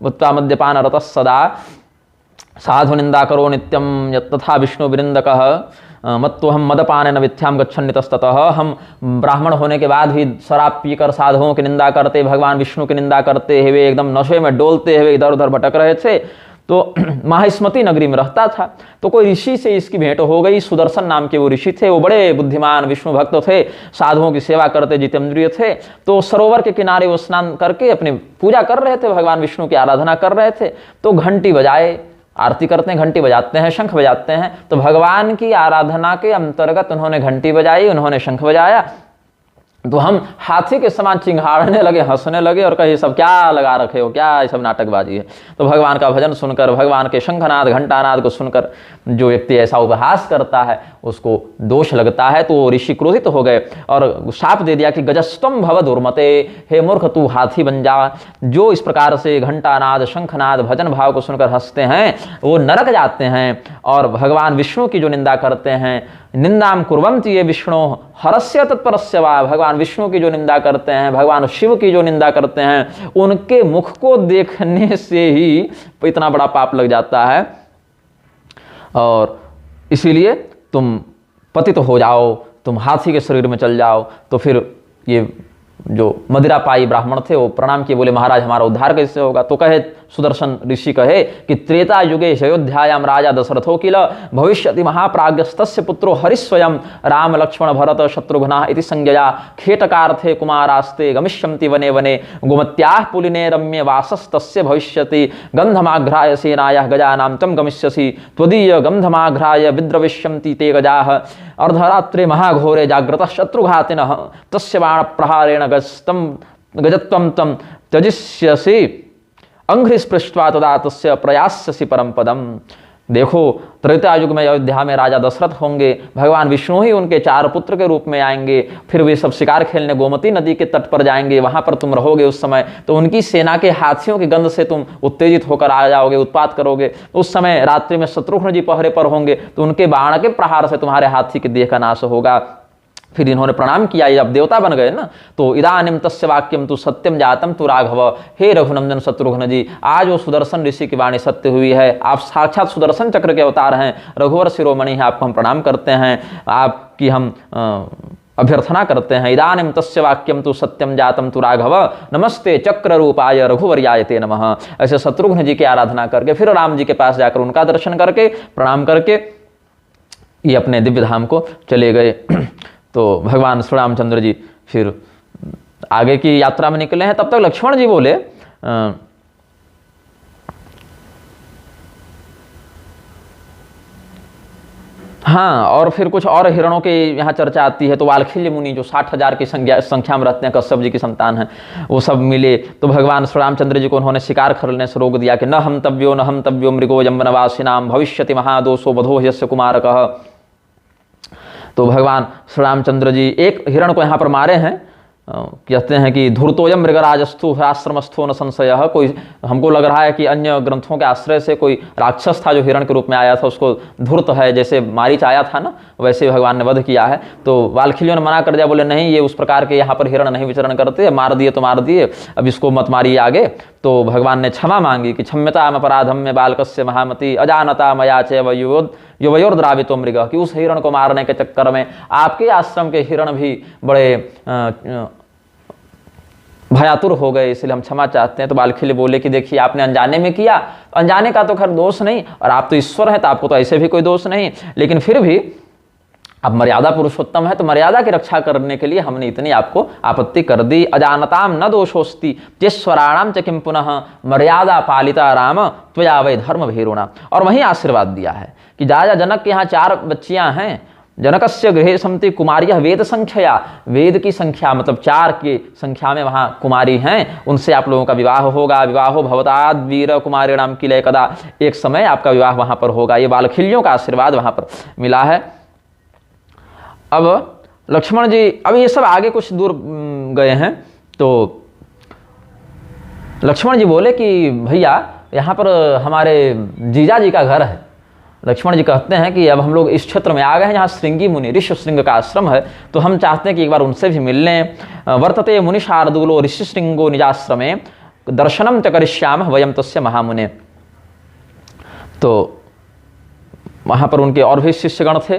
भूत्वा मद्यपान रतः सदा साधु निंदा करो नित्यम तथा विष्णु वृंदकः मत्तो हम मदपान न विथ्याम गच्छन्नितस्ततः। हम ब्राह्मण होने के बाद भी शराब पीकर साधुओं की निंदा करते, भगवान विष्णु की निंदा करते हुए एकदम नशे में डोलते हुए इधर उधर भटक रहे थे। तो माहिष्मति नगरी में रहता था। तो कोई ऋषि से इसकी भेंट हो गई। सुदर्शन नाम के वो ऋषि थे, वो बड़े बुद्धिमान विष्णु भक्त थे, साधुओं की सेवा करते, जितेंद्रिय थे। तो सरोवर के किनारे वो स्नान करके अपनी पूजा कर रहे थे, भगवान विष्णु की आराधना कर रहे थे। तो घंटी बजाए, आरती करते हैं, घंटी बजाते हैं, शंख बजाते हैं। तो भगवान की आराधना के अंतर्गत उन्होंने घंटी बजाई, उन्होंने शंख बजाया। तो हम हाथी के समान चिंघाड़ने लगे, हंसने लगे और कहे सब क्या लगा रखे हो, क्या ये सब नाटकबाजी है। तो भगवान का भजन सुनकर, भगवान के शंखनाद घंटानाद को सुनकर जो व्यक्ति ऐसा उपहास करता है उसको दोष लगता है। तो ऋषि क्रोधित हो गए और शाप दे दिया कि गजस्तम भव दुर्मते, हे मूर्ख तू हाथी बन जा। जो इस प्रकार से घंटानाद शंखनाद भजन भाव को सुनकर हंसते हैं वो नरक जाते हैं। और भगवान विष्णु की जो निंदा करते हैं, निंदाम कुर्वन्ति ये विष्णु हरस्य तत्परस्य वा, भगवान विष्णु की जो निंदा करते हैं, भगवान शिव की जो निंदा करते हैं, उनके मुख को देखने से ही इतना बड़ा पाप लग जाता है। और इसीलिए तुम पतित हो जाओ, तुम हाथी के शरीर में चल जाओ। तो फिर ये जो मदिरा पाई ब्राह्मण थे वो प्रणाम किए, बोले महाराज हमारा उद्धार कैसे होगा। तो कहे सुदर्शन ऋषि कहे कि त्रेता युगे अयोध्यायाम राजा दशरथो किल भविष्यति महाप्राज्ञस्तस्य पुत्रो हरिस्वयं राम लक्ष्मण भरत शत्रुघ्ना इति संज्ञया खेटकार्थे कुमारास्ते गमिष्यन्ति वने वने गोमत्याः पुलिने रम्ये वासस्तस्य भविष्यति गंधमाघ्राय सेनायाः गजानां तं गमिष्यसि त्वदीय गंधमाघ्राय विद्रविष्यन्ति ते गजाः अर्धरात्रे महाघोरे जाग्रतः शत्रुघातिनः तस्य बाणप्रहारेण गजत्वं तं त्यजिष्यसि अंघ्रिस्पृष्ट्वा तदा तस्य प्रयास्यसि परम पदम। देखो त्रेता युग में अयोध्या में राजा दशरथ होंगे, भगवान विष्णु ही उनके 4 पुत्र के रूप में आएंगे। फिर वे सब शिकार खेलने गोमती नदी के तट पर जाएंगे, वहां पर तुम रहोगे उस समय। तो उनकी सेना के हाथियों की गंध से तुम उत्तेजित होकर आ जाओगे, उत्पात करोगे। उस समय रात्रि में शत्रुघ्न जी पहरे पर होंगे, तो उनके बाण के प्रहार से तुम्हारे हाथी के देह का नाश होगा। फिर इन्होंने प्रणाम किया, ये अब देवता बन गए ना। तो इदानीम तस्य वाक्यम तु सत्यम जातम तु राघव, हे रघुनंदन शत्रुघ्न जी, आज वो सुदर्शन ऋषि की वाणी सत्य हुई है। आप साक्षात सुदर्शन चक्र के अवतार हैं, रघुवर शिरोमणि हैं, आपको हम प्रणाम करते हैं, आपकी हम अभ्यर्थना करते हैं। इदानीम तस्य वाक्यम तु सत्यम जातम तु राघव नमस्ते चक्र रूपाय रघुवर्याय ते नमः। ऐसे शत्रुघ्न जी की आराधना करके फिर राम जी के पास जाकर उनका दर्शन करके प्रणाम करके ये अपने दिव्य धाम को चले गए। तो भगवान श्री रामचंद्र जी फिर आगे की यात्रा में निकले हैं। तब तक लक्ष्मण जी बोले हाँ, और फिर कुछ और हिरणों के यहाँ चर्चा आती है। तो वाल्खिल्य मुनि जो 60,000 की संख्या में रहते हैं, कश्यप जी की संतान है, वो सब मिले। तो भगवान श्री रामचंद्र जी को उन्होंने शिकार करने से रोक दिया कि न हम तव्यो मृगो जम्बनवासिनाम भविष्यति महादोषो बधो यस्य कुमारकः। तो भगवान श्री रामचंद्र जी एक हिरण को यहाँ पर मारे हैं। कहते हैं कि धूर्तोयम मृगराजस्थु आश्रमस्थो न संशय। कोई हमको लग रहा है कि अन्य ग्रंथों के आश्रय से कोई राक्षस था जो हिरण के रूप में आया था, उसको धूर्त है, जैसे मारीच आया था ना, वैसे भगवान ने वध किया है। तो वाल्खिल्यों ने मना कर दिया, बोले नहीं, ये उस प्रकार के यहाँ पर हिरण नहीं विचरण करते, मार दिए तो मार दिए, अब इसको मत मारिए आगे। तो भगवान ने क्षमा मांगी कि क्षम्यताम अपराधम में बालकस्य महामति अजानता मया चैव युवयोर्द्रावितो मृग, कि उस हिरण को मारने के चक्कर में आपके आश्रम के हिरण भी बड़े भयातुर हो गए, इसलिए हम क्षमा चाहते हैं। तो बालखिल्य बोले कि देखिए आपने अनजाने में किया, अनजाने का तो खैर दोष नहीं, और आप तो ईश्वर हैं तो आपको तो ऐसे भी कोई दोष नहीं, लेकिन फिर भी अब मर्यादा पुरुषोत्तम है तो मर्यादा की रक्षा करने के लिए हमने इतनी आपको आपत्ति कर दी। अजानताम न दोषोस्ति तेश्वराणाम च किम पुनः मर्यादा पालिता राम त्वया वै धर्म भीरुणा। और वहीं आशीर्वाद दिया है कि राजा जनक के यहाँ 4 बच्चियां हैं। जनकस्य गृहे संति कुमारियः वेद संख्या, वेद की संख्या मतलब 4 की संख्या में वहाँ कुमारी हैं, उनसे आप लोगों का विवाह होगा। विवाहो भवताद वीर कुमारिणाम किले कदा, एक समय आपका विवाह वहाँ पर होगा। ये बालखिल्यों का आशीर्वाद वहाँ पर मिला है। अब लक्ष्मण जी, अब ये सब आगे कुछ दूर गए हैं, तो लक्ष्मण जी बोले कि भैया यहाँ पर हमारे जीजा जी का घर है। लक्ष्मण जी कहते हैं कि अब हम लोग इस क्षेत्र में आ गए हैं जहाँ श्रृंगी मुनि ऋषि श्रृंग का आश्रम है, तो हम चाहते हैं कि एक बार उनसे भी मिल लें। वर्तते मुनि शार्दूलो ऋषि श्रृंगो निजाश्रमे दर्शनम च करिष्यामः वयम तस्य महामुने। तो वहाँ पर उनके और भी शिष्यगण थे,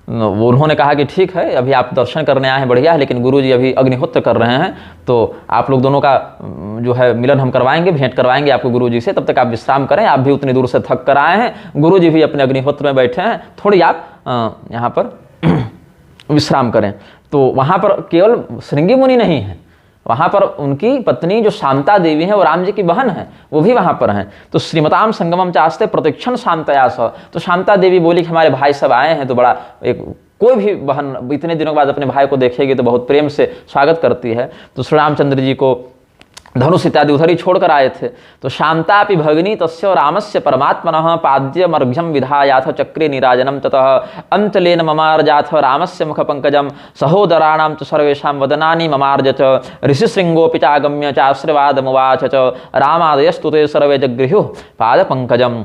वो उन्होंने कहा कि ठीक है, अभी आप दर्शन करने आए हैं बढ़िया है, लेकिन गुरुजी अभी अग्निहोत्र कर रहे हैं, तो आप लोग दोनों का जो है मिलन हम करवाएंगे, भेंट करवाएंगे आपको गुरुजी से, तब तक आप विश्राम करें, आप भी उतनी दूर से थक कर आए हैं, गुरुजी भी अपने अग्निहोत्र में बैठे हैं, थोड़ी आप यहाँ पर विश्राम करें। तो वहाँ पर केवल श्रृंगी मुनि नहीं है, वहाँ पर उनकी पत्नी जो शांता देवी है, वो राम जी की बहन है, वो भी वहाँ पर हैं। तो श्रीमताम संगमम चास्ते प्रतीक्षण शांतया स, तो शांता देवी बोली कि हमारे भाई सब आए हैं, तो बड़ा एक कोई भी बहन इतने दिनों के बाद अपने भाई को देखेगी तो बहुत प्रेम से स्वागत करती है। तो श्री रामचंद्र जी को धनुष इत्यादि उधर ही छोड़कर आए थे। तो शांतापि भगिनी तस्य रामस्य परमात्मनः पाद्यमर्घ्यम विधायाथ चक्रे निराजनम ततः अंचलेन ममार्जाथ रामस्य मुखपंकजम सहोदराणां च सर्वेषां वदनानि ममार्ज च ऋषिशृंगोऽपि चागम्य चाश्रवादमुवाच च रामादयस्तु ते सर्वे जगृहुः पादपंकजम।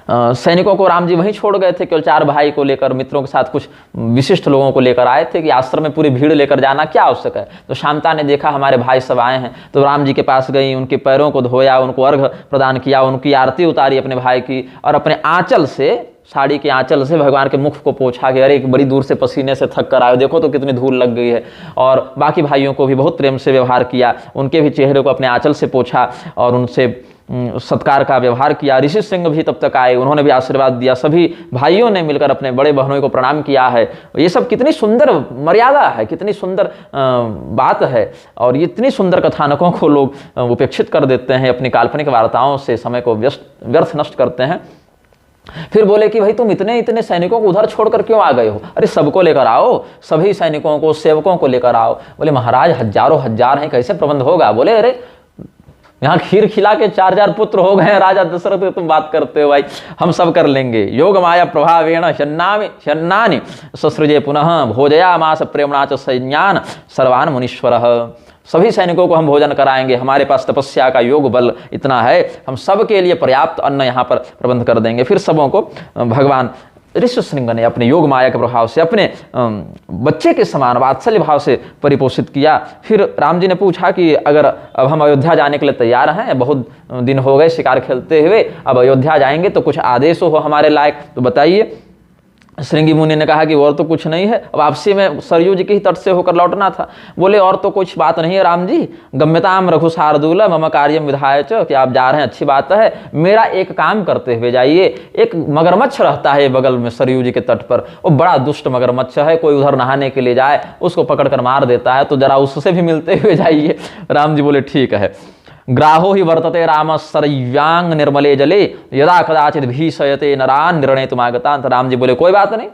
सैनिकों को राम जी वहीं छोड़ गए थे, केवल 4 भाई को लेकर, मित्रों के साथ कुछ विशिष्ट लोगों को लेकर आए थे कि आश्रम में पूरी भीड़ लेकर जाना क्या आवश्यक है। तो शांता ने देखा हमारे भाई सब आए हैं, तो राम जी के पास गई, उनके पैरों को धोया, उनको अर्घ प्रदान किया, उनकी आरती उतारी अपने भाई की, और अपने आंचल से, साड़ी के आंचल से भगवान के मुख को पोंछा कि अरे बड़ी दूर से पसीने से थक कर आए, देखो तो कितनी धूल लग गई है। और बाकी भाइयों को भी बहुत प्रेम से व्यवहार किया, उनके भी चेहरे को अपने आंचल से पोंछा और उनसे सत्कार का व्यवहार किया। ऋषि सिंह भी तब तक आए, उन्होंने भी आशीर्वाद दिया, सभी भाइयों ने मिलकर अपने बड़े बहनों को प्रणाम किया है। ये सब कितनी सुंदर मर्यादा है, कितनी सुंदर बात है, और इतनी सुंदर कथानकों को लोग उपेक्षित कर देते हैं, अपनी काल्पनिक वार्ताओं से समय को व्यर्थ नष्ट करते हैं। फिर बोले कि भाई तुम इतने इतने सैनिकों को उधर छोड़कर क्यों आ गए हो? अरे सबको लेकर आओ, सभी सैनिकों को, सेवकों को लेकर आओ। बोले महाराज हजारों हजार हैं, कैसे प्रबंध होगा? बोले अरे यहाँ खीर खिला के 4000 पुत्र हो गए राजा दशरथ के, तुम बात करते हो भाई, हम सब कर लेंगे। योग माया प्रभावेण शन्नानि ससृजे पुनः भोजयामास प्रेमणा च सैन्यान सर्वान मुनीश्वरः। सभी सैनिकों को हम भोजन कराएंगे, हमारे पास तपस्या का योग बल इतना है, हम सबके लिए पर्याप्त अन्न यहाँ पर प्रबंध कर देंगे। फिर सबों को भगवान ऋषिशृंग ने अपने योग माया के प्रभाव से, अपने बच्चे के समान वात्सल्य भाव से परिपोषित किया। फिर राम जी ने पूछा कि अगर अब हम अयोध्या जाने के लिए तैयार हैं, बहुत दिन हो गए शिकार खेलते हुए, अब अयोध्या जाएंगे तो कुछ आदेश हो हमारे लायक, तो बताइए। श्रृंगी मुनि ने कहा कि और तो कुछ नहीं है, अब वापसी में सरयू जी के ही तट से होकर लौटना था। बोले और तो कुछ बात नहीं है राम जी, गम्यताम रघु शार्दूल मम कार्यम विधाय च, कि आप जा रहे हैं अच्छी बात है, मेरा एक काम करते हुए जाइए। एक मगरमच्छ रहता है बगल में सरयू जी के तट पर, वो बड़ा दुष्ट मगरमच्छ है, कोई उधर नहाने के लिए जाए उसको पकड़ कर मार देता है, तो जरा उससे भी मिलते हुए जाइए। राम जी बोले ठीक है। ग्राहो ही वर्तते राम सरव्यांग निर्मले जले यदा कदाचित भीषयते नरान निर्णय तुमागतान। तो राम जी बोले कोई बात नहीं,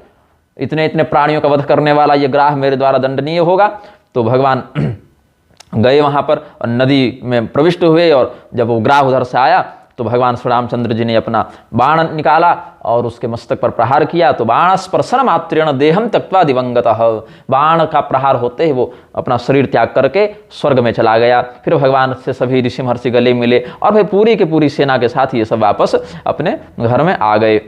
इतने इतने प्राणियों का वध करने वाला ये ग्राह मेरे द्वारा दंडनीय होगा। तो भगवान गए वहां पर, नदी में प्रविष्ट हुए, और जब वो ग्राह उधर से आया तो भगवान श्री रामचंद्र जी ने अपना बाण निकाला और उसके मस्तक पर प्रहार किया। तो बाण स्पर्शन मात्रेण देहम त्यक्त्वा दिवंगतः, बाण का प्रहार होते ही वो अपना शरीर त्याग करके स्वर्ग में चला गया। फिर भगवान से सभी ऋषि महर्षि गले मिले, और भाई पूरी की पूरी सेना के साथ ये सब वापस अपने घर में आ गए।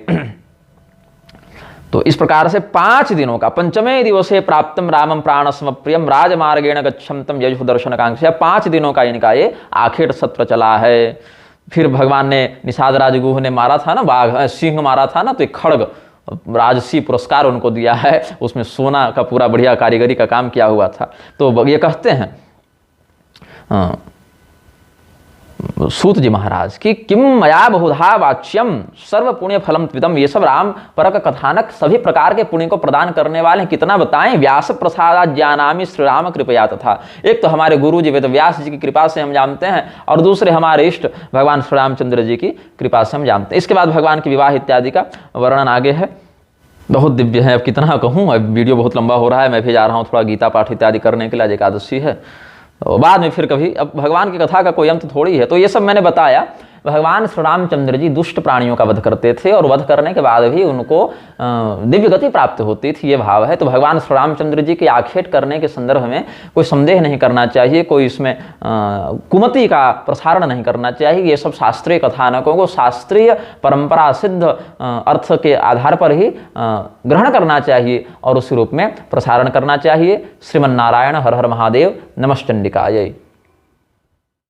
तो इस प्रकार से 5 दिनों का, पंचमे दिवसे प्राप्तम रामम प्राणस्म प्रियम राजमार्गेण गच्छन्तम ययुः दर्शन कांक्षा, 5 दिनों का इनका ये आखिर सत्र चला है। फिर भगवान ने निषाद राजगुह ने मारा था ना, बाघ सिंह मारा था ना, तो एक खड़ग राजसी पुरस्कार उनको दिया है, उसमें सोना का पूरा बढ़िया कारीगरी का काम किया हुआ था। तो ये कहते हैं सूत जी महाराज कि किम मया बहुधा वाच्यम सर्व पुण्य फलम त्विदम, ये सब राम परक कथानक सभी प्रकार के पुण्य को प्रदान करने वाले हैं, कितना बताएं। व्यास प्रसादा ज्ञानामि श्री राम कृपया तथा, एक तो हमारे गुरु जी वेद व्यास जी की कृपा से हम जानते हैं, और दूसरे हमारे इष्ट भगवान श्री रामचंद्र जी की कृपा से हम जानते हैं। इसके बाद भगवान के विवाह इत्यादि का वर्णन आगे है, बहुत दिव्य है। अब कितना कहूँ, अब वीडियो बहुत लंबा हो रहा है, मैं भी जा रहा हूँ थोड़ा गीता पाठ इत्यादि करने के लिए, आज एकादशी है, तो बाद में फिर कभी, अब भगवान की कथा का कोई अंत थोड़ी है। तो ये सब मैंने बताया। भगवान श्री रामचंद्र जी दुष्ट प्राणियों का वध करते थे, और वध करने के बाद भी उनको दिव्य गति प्राप्त होती थी, ये भाव है। तो भगवान श्री रामचंद्र जी की आखेट करने के संदर्भ में कोई संदेह नहीं करना चाहिए, कोई इसमें कुमति का प्रसारण नहीं करना चाहिए। ये सब शास्त्रीय कथानकों को शास्त्रीय परंपरा सिद्ध अर्थ के आधार पर ही ग्रहण करना चाहिए और उसी रूप में प्रसारण करना चाहिए। श्रीमन्नारायण हर हर महादेव, नमश्चंडिकाय।